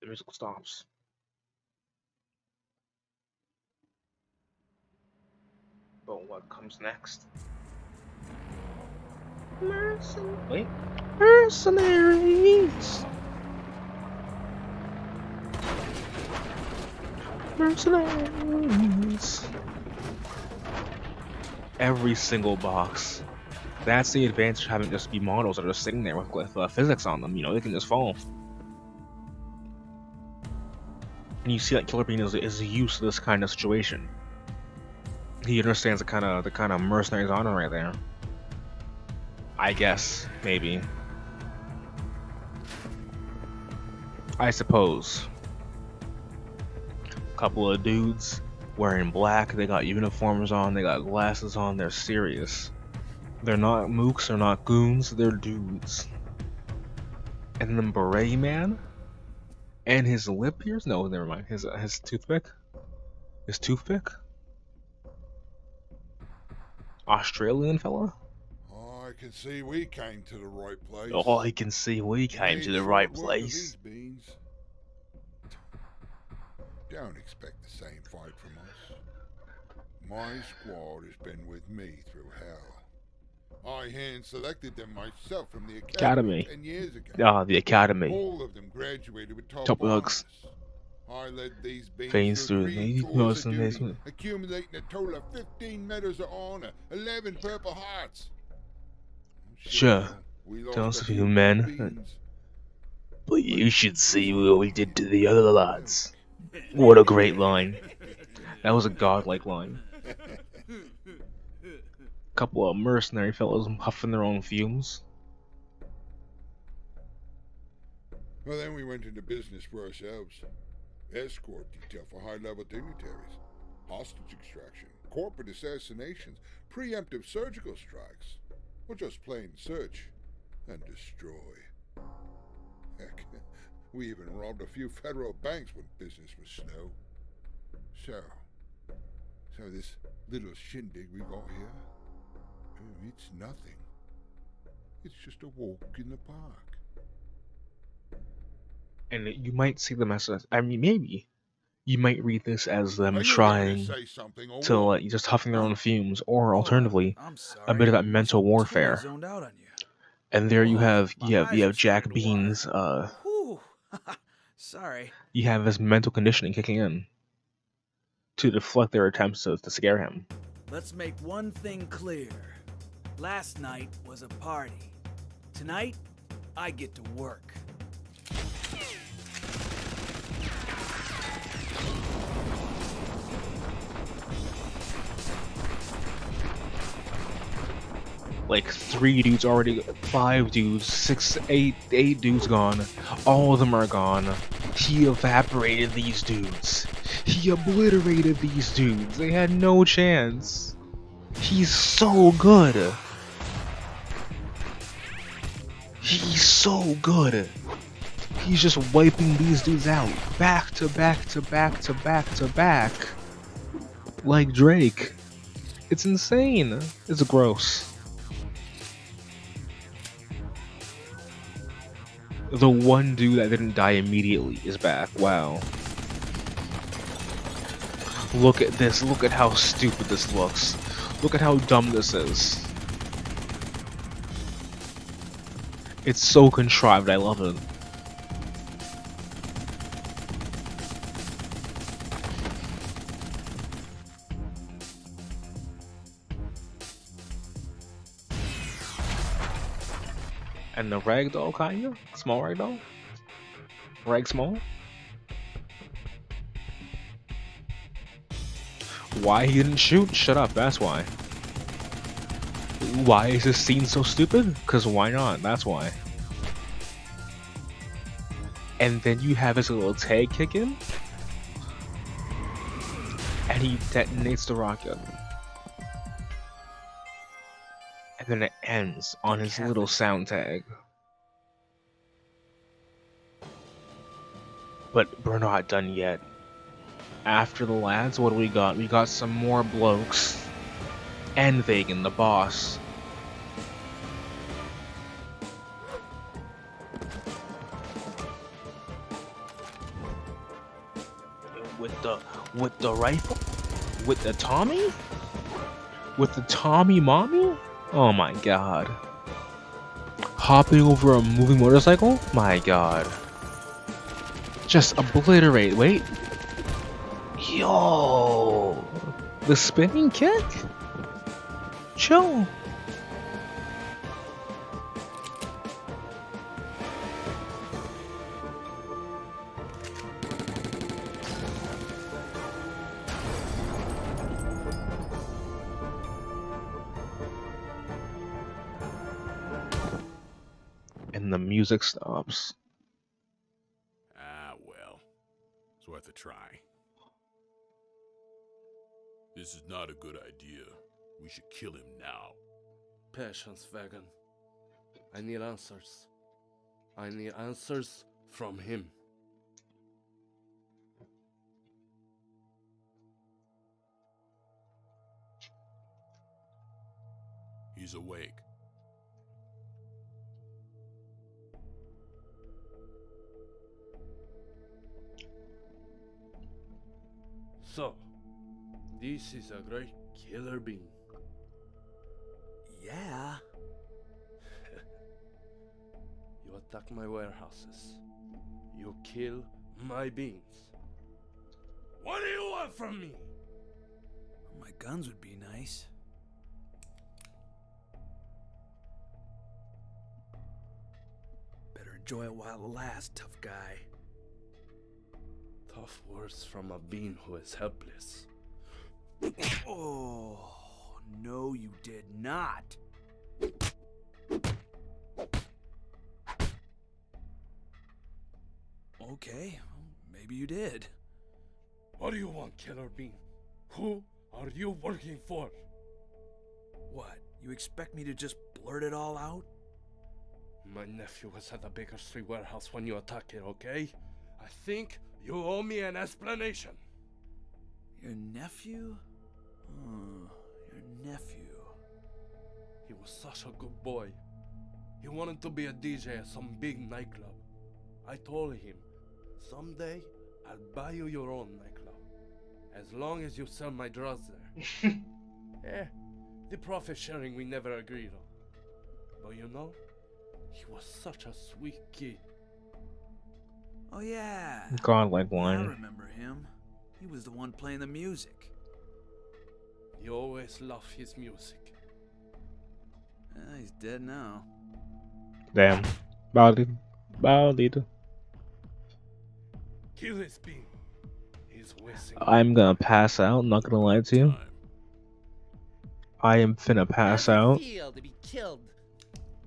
The music stops. But what comes next? Wait. Mercenaries! Mercenaries! Every single box. That's the advantage of having just be models that are just sitting there with physics on them. You know, they can just fall. And you see that Killer Bean is used to this kind of situation. He understands the kind of mercenaries on him right there. I guess, maybe. I suppose. Couple of dudes wearing black, they got uniforms on, they got glasses on, they're serious. They're not mooks, they're not goons, they're dudes. And then Beret Man? And his lip pierce? No, never mind. His toothpick? His toothpick? Australian fella? Oh, I can see we came to the right place. Oh, I can see we came to the right place. Don't expect the same fight from us. My squad has been with me through hell. I hand-selected them myself from the academy 10 years ago. Ah, the academy. All of them graduated with top honors. I led these Veins through the the duty, accumulating a total of 15 medals of honor, 11 Purple Hearts. Sure, we lost lost a few men, but you should see what we did to the other lads. What a great line. That was a godlike line. Couple of mercenary fellows huffing their own fumes. Well, then we went into business for ourselves. Escort detail for high-level dignitaries, hostage extraction, corporate assassinations, preemptive surgical strikes, or just plain search and destroy. Heck, we even robbed a few federal banks when business was slow. So this little shindig we got here, it's nothing. It's just a walk in the park. And you might see them as, I mean, maybe you might read this as them trying to, like, just huffing their own fumes, or alternatively, a bit of that mental warfare. And there you have Jack Bean's, Sorry. you have his mental conditioning kicking in to deflect their attempts to scare him. Let's make one thing clear. Last night was a party. Tonight, I get to work. Like 3 dudes already, 5 dudes, 6, 8 dudes gone. All of them are gone. He evaporated these dudes. He obliterated these dudes. They had no chance. He's so good. He's so good. He's just wiping these dudes out. Back to back to back to back to back. Like Drake. It's insane. It's gross. The one dude that didn't die immediately is back. Wow. Look at this. Look at how stupid this looks. Look at how dumb this is. It's so contrived. I love it. And the ragdoll, kinda? Small ragdoll? Rag small? Why he didn't shoot? Shut up, that's why. Why is this scene so stupid? Because why not? That's why. and then you have his little tag kick in, and he detonates the rocket. And then it ends on his little sound tag. But we're not done yet. After the lads, what do we got? We got some more blokes. And Vegan, the boss. With the rifle? With the Tommy? With the Tommy mommy? Oh my god. Hopping over a moving motorcycle? My god. Just obliterate. Wait. Yo. The spinning kick? Chill. And the music stops. Ah, well. It's worth a try. This is not a good idea. We should kill him now. Patience, Vegan. I need answers. I need answers from him. He's awake. So, this is a great killer bean. Yeah. You attack my warehouses. You kill my beans. What do you want from me? My guns would be nice. Better enjoy it while it lasts, tough guy. Tough words from a bean who is helpless. Oh, no, you did not. Okay, maybe you did. What do you want, Killer Bean? Who are you working for? What, you expect me to just blurt it all out? My nephew was at the Baker Street warehouse when you attacked it, okay? I think you owe me an explanation. Your nephew? Oh, your nephew. He was such a good boy. He wanted to be a DJ at some big nightclub. I told him, someday I'll buy you your own nightclub, as long as you sell my drugs there. The profit sharing we never agreed on. But you know, he was such a sweet kid. Oh yeah. Godlike I one. remember him. He was the one playing the music. You always loved his music. He's dead now. Damn. Baldito. Kill this bean. He's wasting. I'm gonna pass out, not gonna lie to you. I am finna pass out. Feel to be killed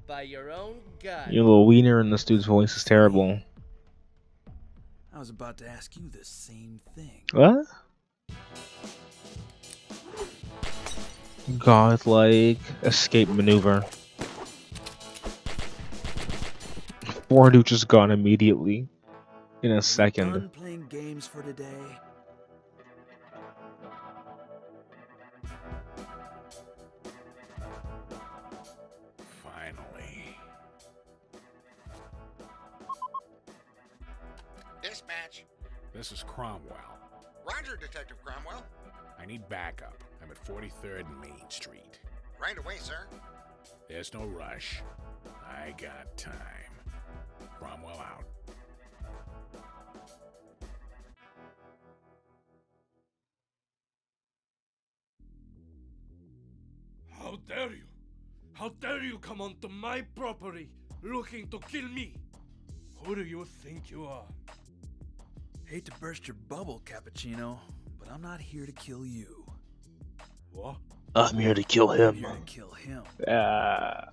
by your own gun. Your little wiener in this dude's voice is terrible. I was about to ask you the same thing. What? Godlike escape maneuver. Fordu just gone immediately. In a second. Done playing games for today. Finally. Dispatch. This is Cromwell. Roger, Detective Cromwell. I need backup. I'm at 43rd and Main Street. Right away, sir. There's no rush. I got time. Cromwell out. How dare you? How dare you come onto my property looking to kill me? Who do you think you are? Hate to burst your bubble, Cappuccino, but I'm not here to kill you. What? I'm here to kill I'm him. here to kill him. Ah.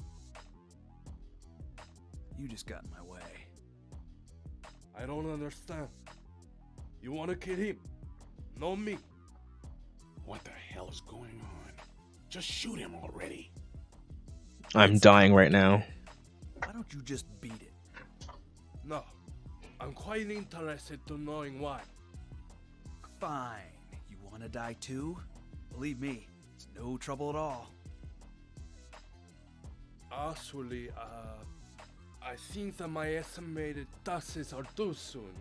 You just got in my way. I don't understand. You want to kill him, not me. What the hell is going on? Just shoot him already. I'm dying right now. Why don't you just beat it? No, I'm quite interested to knowing why. Fine. You want to die too? Believe me, it's no trouble at all. Actually, I think that my estimated taxes are due soon.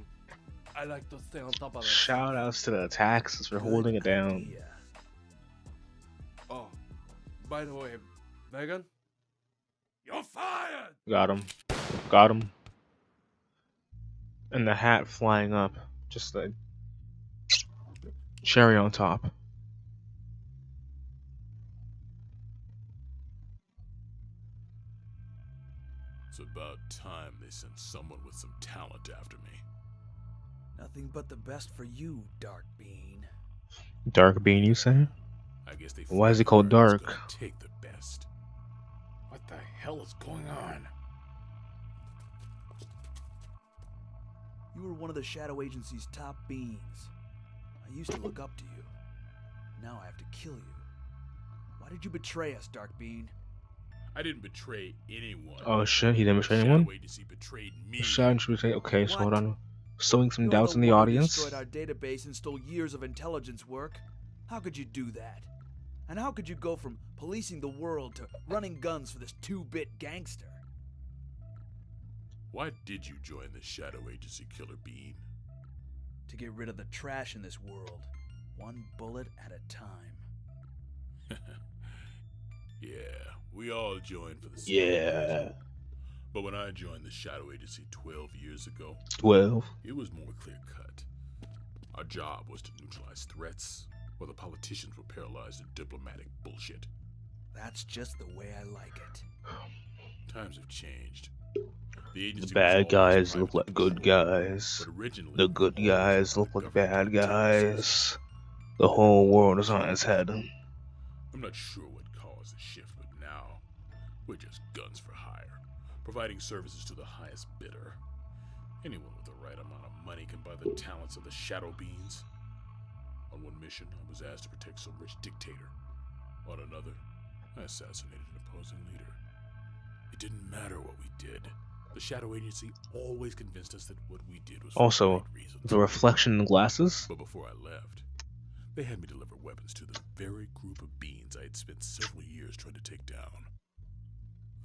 I like to stay on top of it. Shout outs to the taxes for holding it down. Idea. Oh, by the way, Megan, you're fired! Got him. Got him. And the hat flying up. Just the cherry on top. It's about time they sent someone with some talent after me. Nothing but the best for you, Dark Bean. Dark Bean, you say? I guess they. Why is he called figured I was Dark? gonna Take the best. What the hell is going on? You were one of the Shadow Agency's top beans. I used to look up to you. Now I have to kill you. Why did you betray us, Dark Bean? I didn't betray anyone. Oh shit, he didn't betray The anyone? Shadow Agency betrayed me. Okay, so hold on. Sowing some You're doubts in the one who audience. destroyed our database and stole years of intelligence work. How could you do that? And how could you go from policing the world to running guns for this 2-bit gangster? Why did you join the Shadow Agency, Killer Bean? To get rid of the trash in this world, one bullet at a time. Yeah, we all joined for the same Yeah. reason. But when I joined the Shadow Agency 12 years ago, 12. it was more clear-cut. Our job was to neutralize threats, while the politicians were paralyzed in diplomatic bullshit. That's just the way I like it. Times have changed. The agency The bad was always guys look privately like good controlled, guys. but originally The we good were always guys look under like bad government protective services. guys. The whole world is on his head. I'm not sure what caused the shift, but now we're just guns for hire, providing services to the highest bidder. Anyone with the right amount of money can buy the talents of the Shadow Beans. On one mission, I was asked to protect some rich dictator. On another, I assassinated an opposing leader. It didn't matter what we did. The Shadow Agency always convinced us that what we did was for Also, the right reasons. the reflection in the glasses. But before I left, they had me deliver weapons to the very group of beings I had spent several years trying to take down.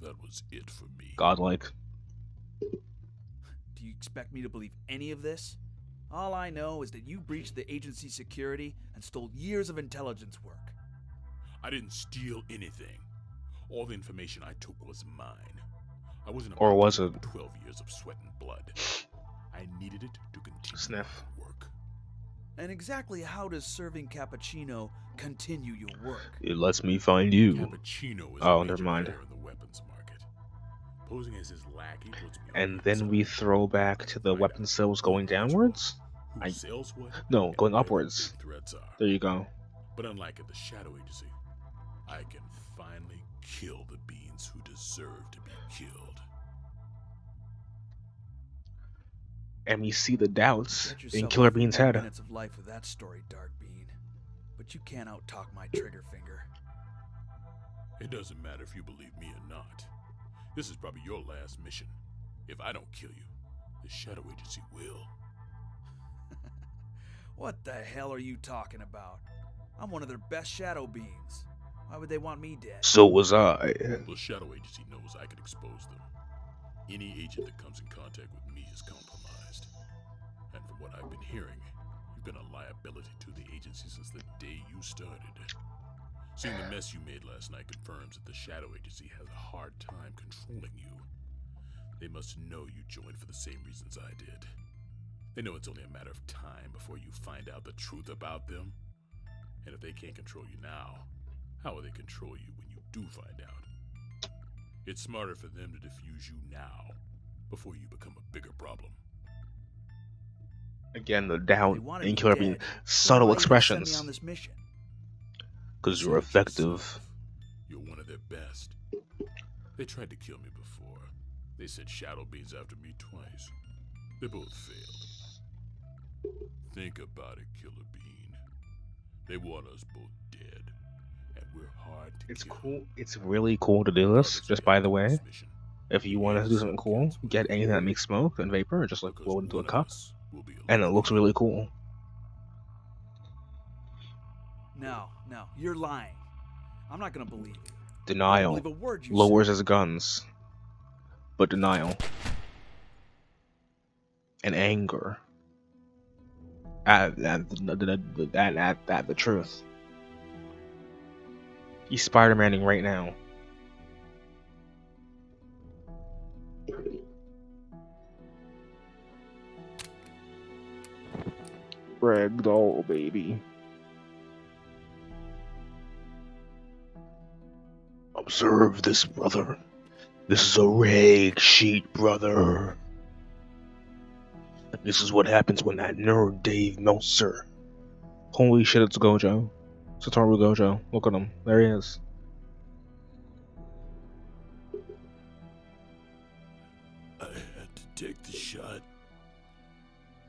That was it for me. Godlike. Do you expect me to believe any of this? All I know is that you breached the agency's security and stole years of intelligence work. I didn't steal anything. All the information I took was mine. I wasn't Or about was to it? give 12 years of sweat and blood. I needed it to continue Sniff. my work. And exactly how does serving cappuccino continue your work? It lets me find you. Cappuccino is Oh, a major never mind. player in the weapons market. Posing as his lackey puts me on And the then inside. we throw back to the Find weapon out sales who going which one, downwards? who I- sells what, No, and going where the upwards. big threats are. There you go. But unlike at the Shadow Agency, I can finally kill the beings who deserve to be killed. And we see the doubts Get in yourself Killer a few Bean's more head. minutes of life with that story, Dark Bean. But you can't out-talk my trigger finger. It doesn't matter if you believe me or not. This is probably your last mission. If I don't kill you, the Shadow Agency will. What the hell are you talking about? I'm one of their best shadow beings. Why would they want me dead? So was I. The Shadow Agency knows I can expose them. Any agent that comes in contact with me is compromised. And from what I've been hearing, you've been a liability to the agency since the day you started. Seeing the mess you made last night confirms that the Shadow Agency has a hard time controlling you. They must know you joined for the same reasons I did. They know it's only a matter of time before you find out the truth about them. And if they can't control you now, how will they control you when you do find out? It's smarter for them to defuse you now, before you become a bigger problem. Again, the They doubt wanted in me Killer dead, Bean. then Subtle why did they send me expressions. on this mission? Because you're Suit effective. yourself. You're one of their best. They tried to kill me before. They sent shadow beings after me twice. They both failed. Think about it, Killer Bean. They want us both dead, and we're hard to It's kill. cool. It's really cool to do this. Just by the way, if you want to do something cool, get anything that makes smoke and vapor and just like blow it into a cup, and it looks really cool. No, you're lying. I'm not gonna believe you. Denial I don't believe a word you lowers say. his guns, but denial and anger at the truth. He's Spider-Maning right now. Ragdoll, baby. Observe this, brother. This is a rag sheet, brother. This is what happens when that nerd Dave Meltzer. Holy shit, it's Gojo. Satoru Gojo. Look at him. There he is. I had to take the shot.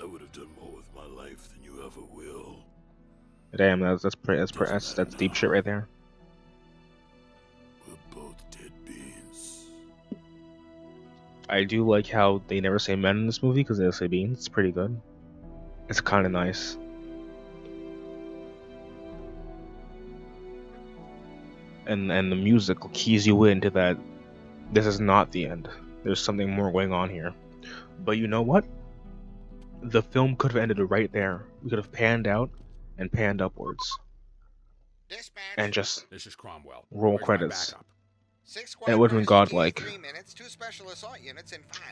I would have done more with my life than you ever will. Damn, that's deep shit right there. We're both dead beans. I do like how they never say men in this movie because they say beans. It's pretty good. It's kind of nice. And the music keys you into that this is not the end. There's something more going on here. But you know what? The film could have ended right there. We could have panned out and panned upwards. Dispatch. And just This is Cromwell. roll Where's my credits. backup? 6 And it would have been squad cars, godlike. 3 minutes, 2 special assault units in 5.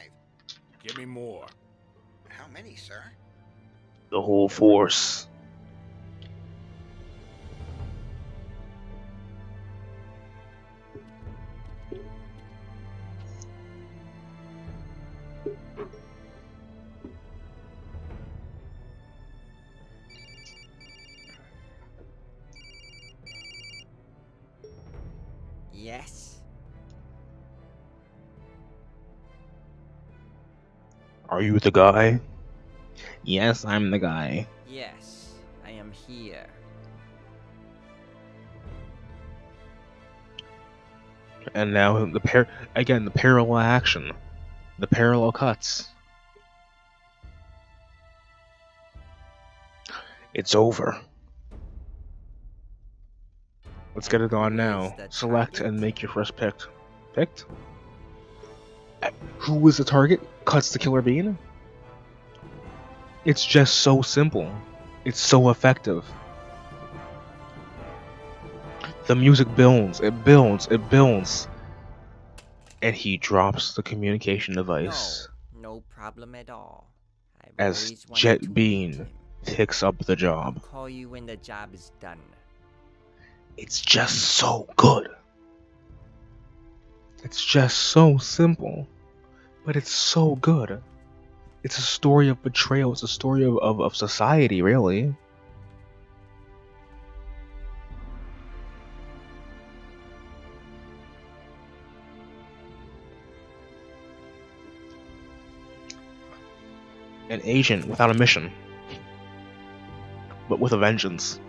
Give me more. How many, sir? The whole force. Yes? Are you the guy? Yes, I'm the guy. Yes, I am here. And now the parallel action, the parallel cuts. It's over. Let's get it on now. Select and make your first pick. Picked? Who was the target? Cuts the Killer Bean? It's just so simple. It's so effective. The music builds, it builds, it builds. And he drops the communication device No problem at all. I've as always wanted Jet to meet Bean him. picks up the I'll job. call you when the job is done. It's just so good. It's just so simple. But it's so good. It's a story of betrayal. It's a story of society, really. An agent without a mission, but with a vengeance.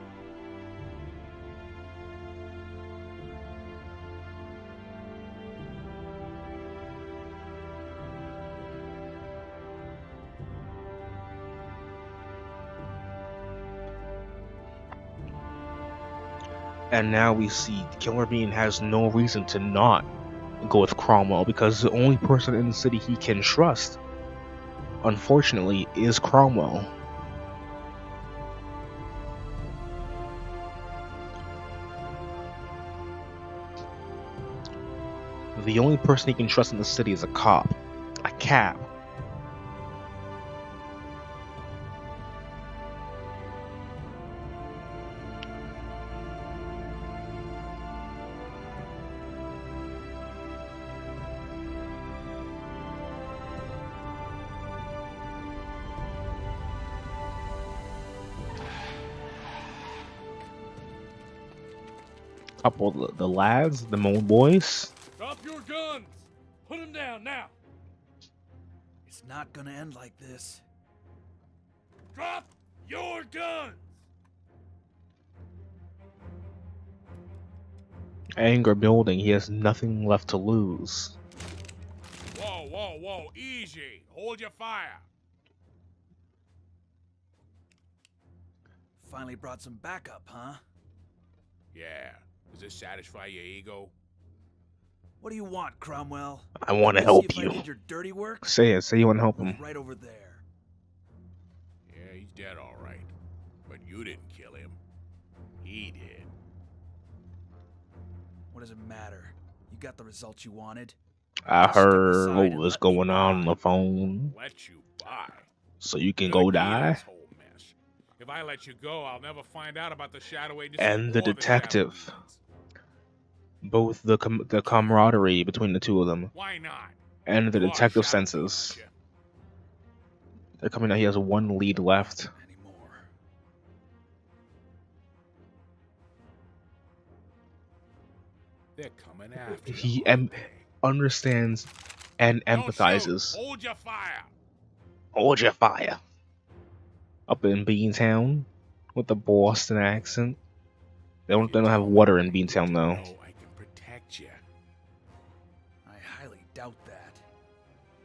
And now we see Killer Bean has no reason to not go with Cromwell because the only person in the city he can trust, unfortunately, is Cromwell. The only person he can trust in the city is a cop, a cab. Couple of the lads, the old boys. Drop your guns! Put them down now! It's not gonna end like this. Drop your guns! Anger building. He has nothing left to lose. Whoa, whoa, whoa, easy. Hold your fire. Finally brought some backup, huh? Yeah. Does this satisfy your ego? What do you want, Cromwell? I want to Let me see help if I you. did your dirty work? Say it. Say you want to help Look him. right over there. Yeah, he's dead all right. But you didn't kill him. He did. What does it matter? You got the results you wanted. I Just step heard aside what and was let me going on by. the phone. Let you by. So you can You're go the key to die. this whole mess. If I let you go, I'll never find out about the shadow agency And the or detective. shadow demons. Both the camaraderie between the two of them. Why not? And the You are a detective shadow demon, senses. aren't you? They're coming out. He has one lead left. Anymore. They're coming after you. He aren't they? understands and Don't shoot. empathizes. Hold your fire. Hold your fire. Up in Beantown with the Boston accent. They don't have water in Beantown though. No, I can protect you. I highly doubt that.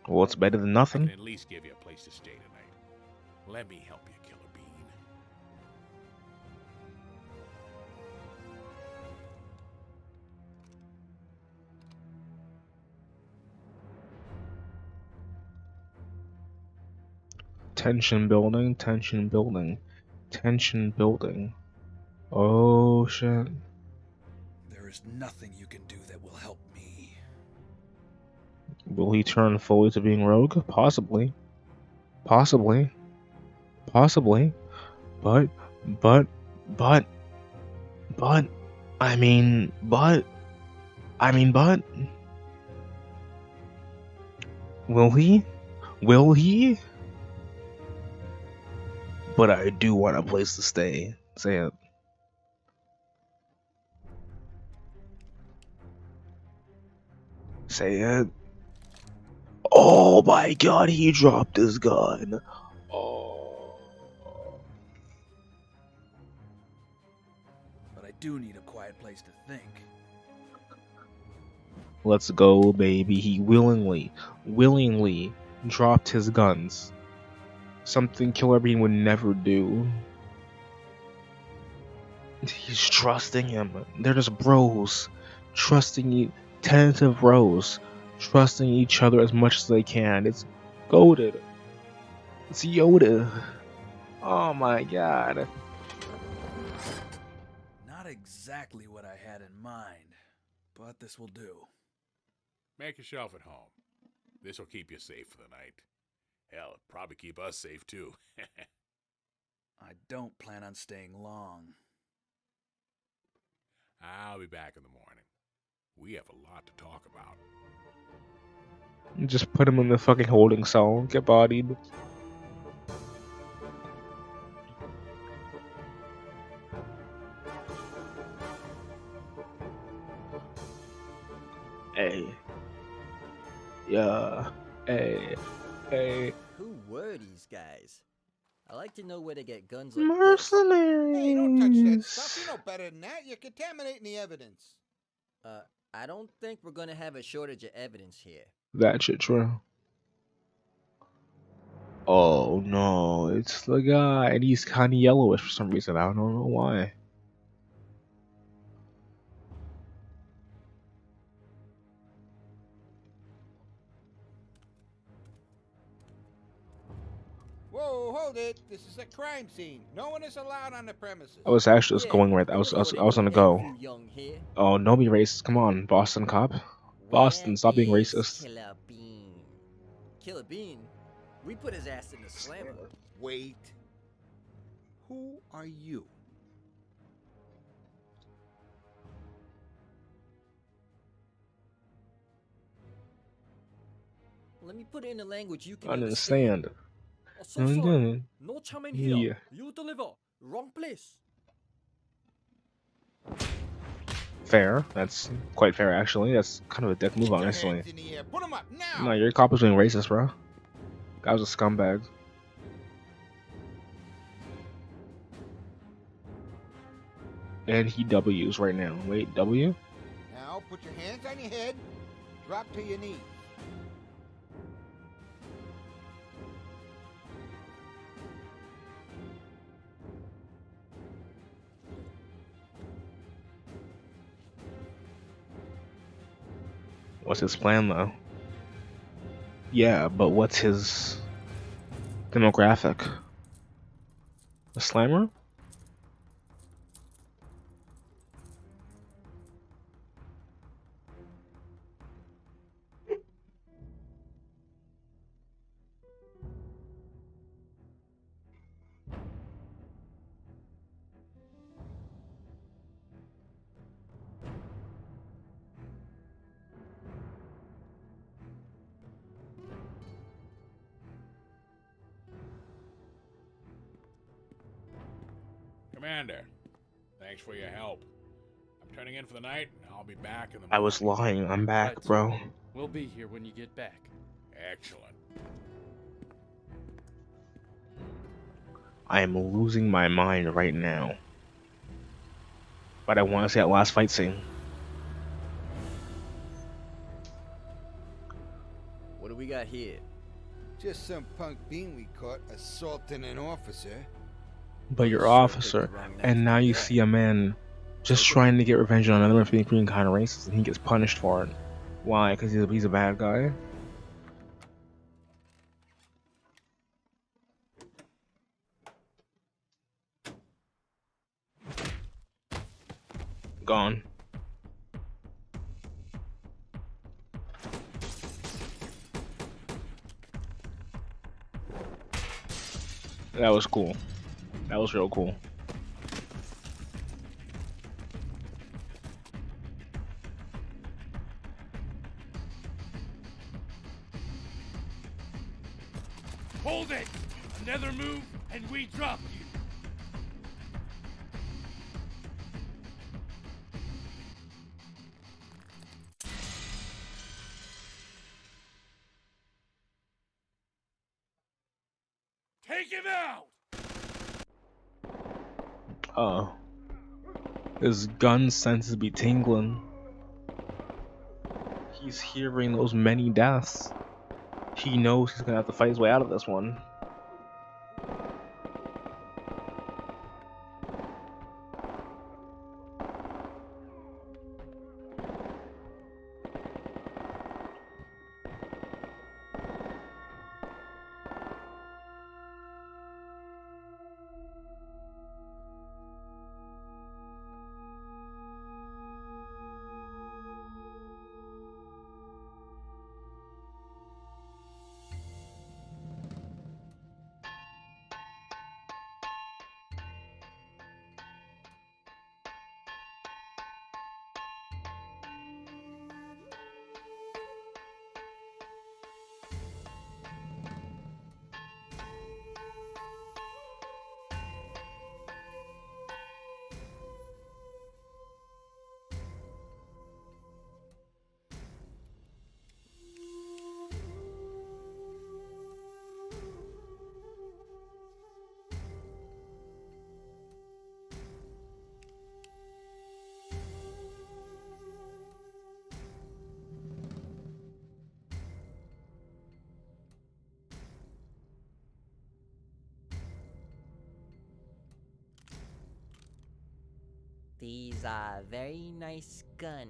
Well, it's better than I nothing. can at least give you a place to stay tonight. Let me help you, Killer Bean. Tension building, tension building, tension building. Oh shit. There is nothing you can do that will help me. Will he turn fully to being rogue? Possibly. Possibly. Possibly. But, I mean, will he? Will he? But I do want a place to stay. Say it. Say it. Oh my god, he dropped his gun. Oh. But I do need a quiet place to think. Let's go, baby. He willingly dropped his guns. Something Killer Bean would never do. He's trusting him. They're just bros. Tentative bros. Trusting each other as much as they can. It's goated. It's Yoda. Oh my god. Not exactly what I had in mind, but this will do. Make yourself at home. This will keep you safe for the night. Hell, it'll probably keep us safe too. I don't plan on staying long. I'll be back in the morning. We have a lot to talk about. Just put him in the fucking holding cell. Get bodied. Hey. Yeah. Hey. Hey. Who were these guys? I like to know where they get guns like Mercenaries. Hey, don't touch that stuff. You know better than that. You're contaminating the evidence. this. I don't think we're gonna have a shortage of evidence here. That shit true. Oh no, it's the guy, and he's kind of yellowish for some reason. I don't know why. Whoa, hold it. This is a crime scene. No one is allowed on the premises. I was actually just Yeah, going right. I you was know they gonna don't go. have you young here. Oh, don't be racist. Come on, Boston cop. Boston, stop being Where is racist. Killer Bean. Killer Bean? We put his ass in the slammer. Wait. Who are you? Let me put it in a language you can Understand. Oh, so sorry. Yeah. No charm in here. Yeah. You deliver. Wrong place. Fair. That's quite fair, actually. That's kind of a dick move, Keep your honestly. hands in the air. Put 'em up now. No, your cop is being racist, bro. Guy was a scumbag. And he W's right now. Wait, W? Now put your hands on your head, drop to your knees. What's his plan though? Yeah, but what's his demographic? A slammer? Commander, thanks for your help. I'm turning in for the night, and I'll be back in the morning. I was lying. I'm back, Right. bro. We'll be here when you get back. Excellent. I am losing my mind right now. But I want to see that last fight scene. What do we got here? Just some punk bean we caught assaulting an officer. But you're Sure officer, picked the wrong night and to now do you that. see a man just trying to get revenge on another man for being kind of racist, and he gets punished for it. Why? Because he's a bad guy? Gone. That was cool. That was real cool. Hold it! Another move, and we drop you. Take him out! Uh-oh. His gun senses be tingling. He's hearing those many deaths. He knows he's gonna have to fight his way out of this one. These are very nice guns.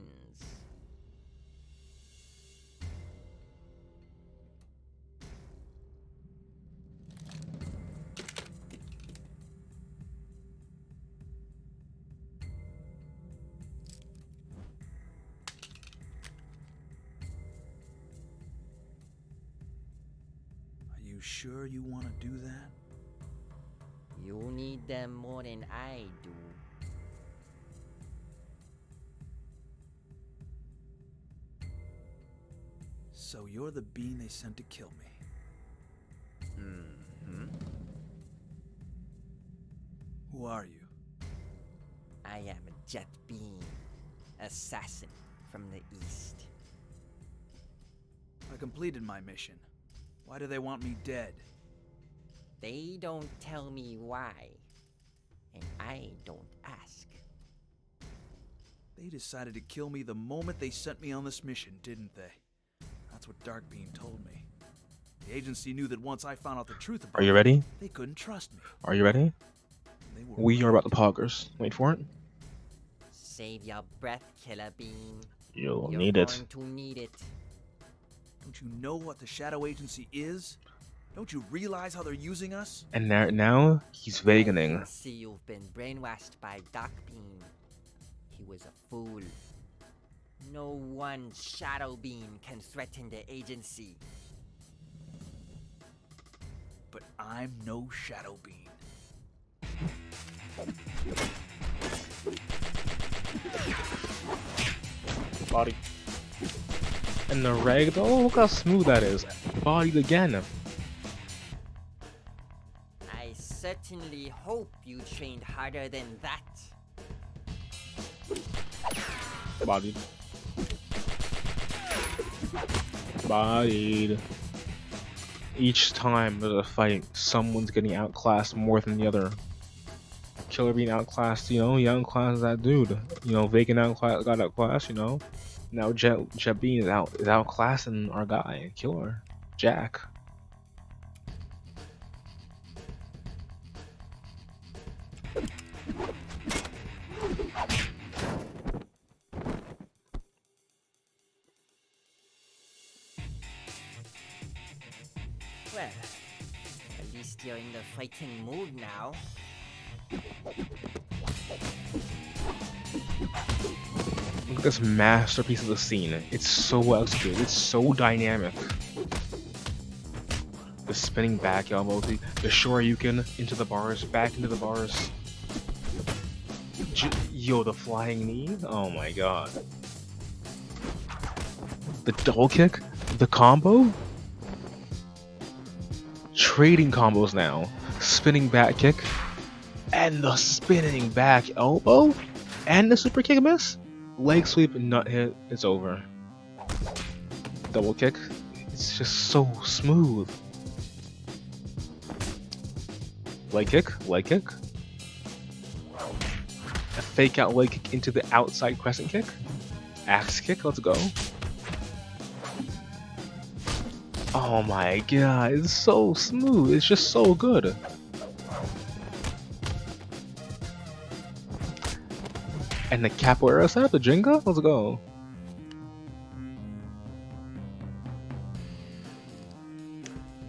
Are you sure you want to do that? You need them more than I do. So you're the bean they sent to kill me. Mm-hmm. Who are you? I am a Jet Bean, assassin from the east. I completed my mission. Why do they want me dead? They don't tell me why. And I don't ask. They decided to kill me the moment they sent me on this mission, didn't they? That's what Darkbeam told me. The agency knew that once I found out the truth about Are you ready? they couldn't trust me. Are you ready? They were We are right. about to poggers. Wait for it. Save your breath, Killer Bean. You'll You're need going it. to need it. Don't you know what the Shadow Agency is? Don't you realize how they're using us? And now he's I veganing. can see you've been brainwashed by Darkbeam. He was a fool. No one Shadow Beam can threaten the agency. But I'm no Shadow Bean. Body. And the rag, oh, look how smooth that is. Bodied again. I certainly hope you trained harder than that. Bodied. Bodied. Each time there's a fight, someone's getting outclassed more than the other. Killer being outclassed, you know, he outclassed that dude. You know, Vegan got outclassed, you know. Now Jet Bean is outclassing our guy, Killer, Jack. Well, at least you're in the fighting mood now. Look at this masterpiece of the scene. It's so well executed. It's so dynamic. The spinning back elbow, the Shoryuken into the bars, back into the bars. Yo, the flying knee. Oh my god. The double kick, the combo. Trading combos now. Spinning back kick, and the spinning back elbow, and the super kick miss. Leg sweep, nut hit, it's over. Double kick, it's just so smooth. Leg kick, leg kick. A fake out leg kick into the outside crescent kick. Axe kick, let's go. Oh my god, it's so smooth, it's just so good. And the capoeira setup, the Jenga? Let's go.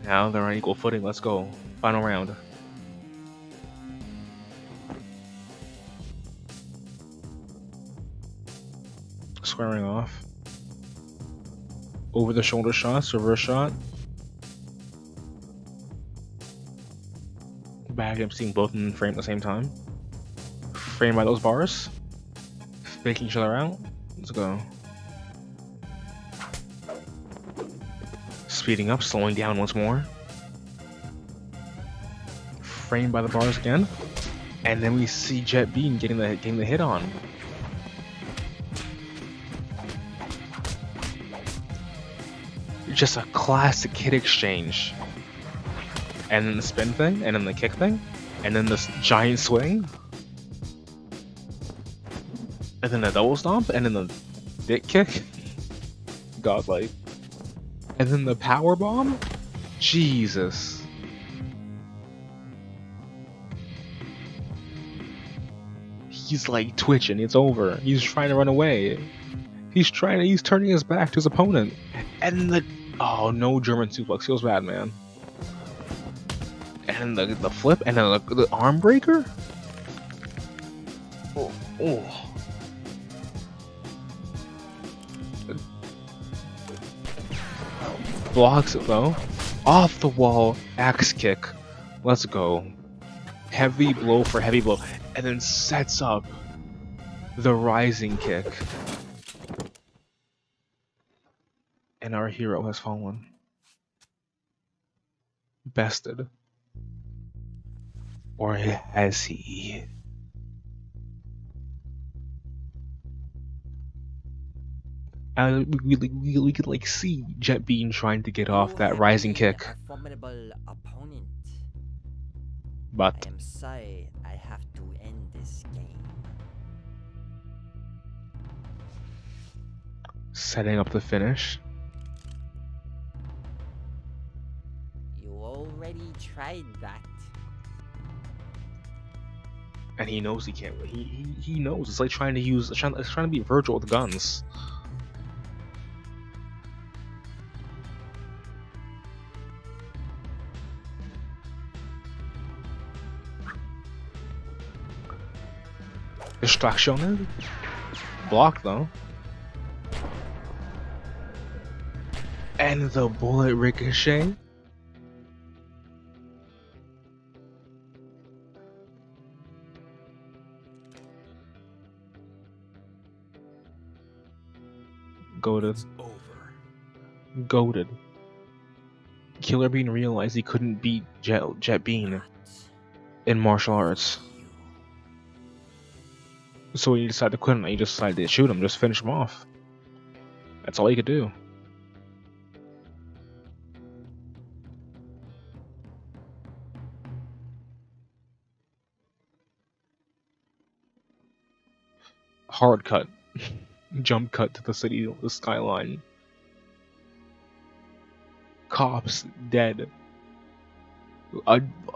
Now they're on equal footing, let's go. Final round. Squaring off. Over the shoulder shots, reverse shot. Back, I'm seeing both in frame at the same time. Framed by those bars. Faking each other out. Let's go. Speeding up, slowing down once more. Framed by the bars again. And then we see Jet Bean getting the hit on. Just a classic hit exchange. And then the spin thing, and then the kick thing, and then this giant swing. And then the double stomp, and then the dick kick. Godlike. And then the power bomb? Jesus. He's like twitching, it's over. He's trying to run away. He's turning his back to his opponent. And the, oh, no German suplex, feels bad, man. And the flip, and then the arm breaker? Oh, oh. Blocks it though. Off the wall, axe kick. Let's go. Heavy blow for heavy blow. And then sets up the rising kick. And our hero has fallen. Bested. Or has he? And we could like see Jet Bean trying to get You off that have rising been kick, a formidable opponent. but I am sorry I have to end this game. setting up the finish. You already tried that. And he knows he can't. He knows. It's like trying to use. It's trying to be Virgil with guns. Distraction. Blocked though. And the bullet ricochet. Goated. It's over. Goated. Killer Bean realized he couldn't beat Jet Bean in martial arts. So he decided to quit him. He just decided to shoot him, just finish him off. That's all he could do. Hard cut. Jump cut to the city, the skyline. Cops dead.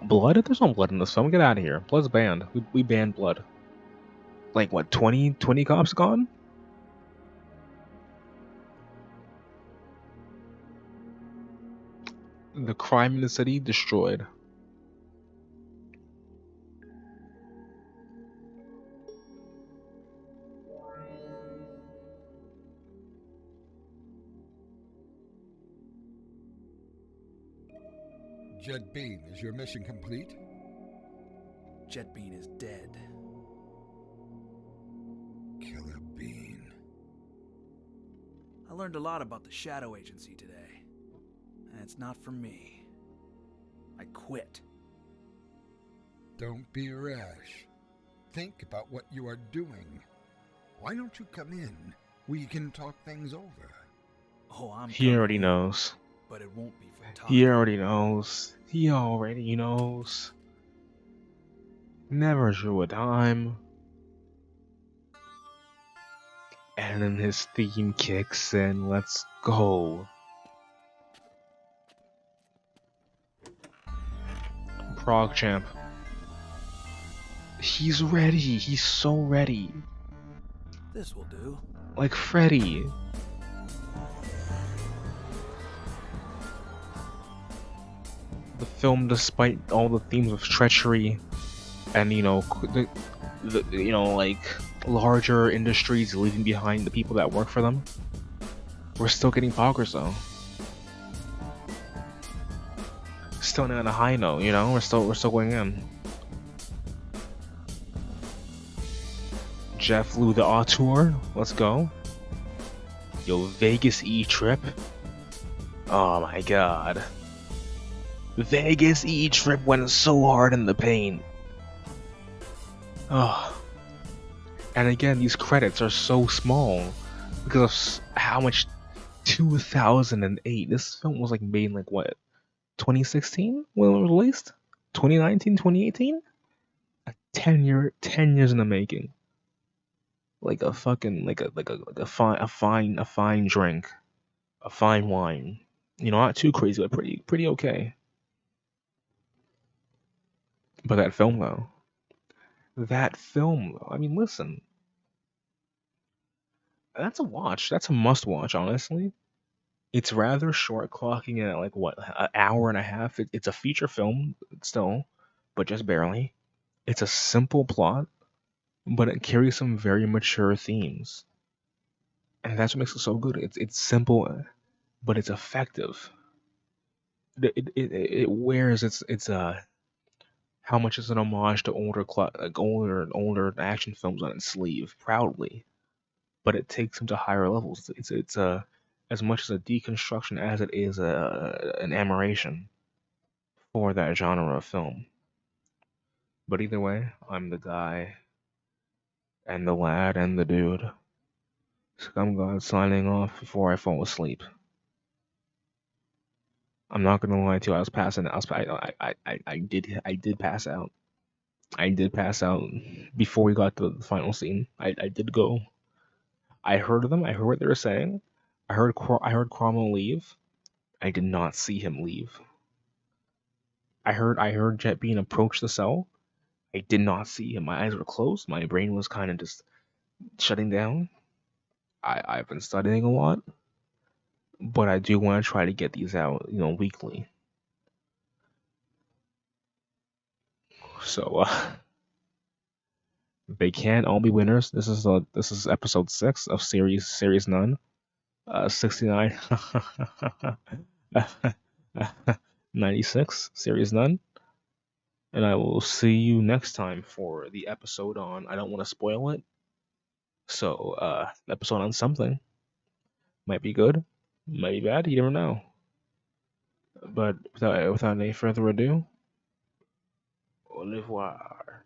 Blood? There's no blood in this film. Get out of here. Blood's banned. We banned blood. Like what, 20 cops gone? The crime in the city destroyed. Jet Bean, is your mission complete? Jet Bean is dead. Killer Bean. I learned a lot about the Shadow Agency today, and it's not for me. I quit. Don't be rash. Think about what you are doing. Why don't you come in? We can talk things over. Oh, I'm He coming already in, knows. but it won't be for talking. He already knows. He already knows. Never drew a dime. And then his theme kicks in. Let's go. Prague champ. He's ready. He's so ready. This will do. Like Freddy. The film, despite all the themes of treachery and like larger industries leaving behind the people that work for them, we're still getting progress though. Still not on a high note, we're still going in. Jeff Lou the auteur, let's go. Yo, Vegas E-Trip. Oh my god. Vegas E-Trip went so hard in the paint. Oh. And again, these credits are so small because of how much 2008. This film was like made in like what? 2016 when it was released? 2019, 2018? 10 years in the making. Like a fucking like a fine drink. A fine wine. Not too crazy, but pretty okay. But that film though. I mean, listen. That's a watch. That's a must watch, honestly. It's rather short, clocking in at like what, an hour and a half. It's a feature film still, but just barely. It's a simple plot, but it carries some very mature themes, and that's what makes it so good. It's simple, but it's effective. It wears its how much is an homage to older action films on its sleeve proudly, but it takes them to higher levels. It's as much as a deconstruction as it is an admiration for that genre of film. But either way, I'm the guy and the lad and the dude Scum God signing off before I fall asleep. I'm not gonna lie to you. I was passing. I did pass out. I did pass out before we got to the final scene. I did go. I heard them. I heard what they were saying. I heard Cromwell leave. I did not see him leave. I heard Jet Bean approach the cell. I did not see him. My eyes were closed. My brain was kind of just shutting down. I've been studying a lot, but I do want to try to get these out, weekly. So they can't all be winners. This is episode 6 of series none. 69 96 series none. And I will see you next time for the episode on. I don't want to spoil it. So episode on something might be good, might be bad. You never know. But without any further ado, au revoir.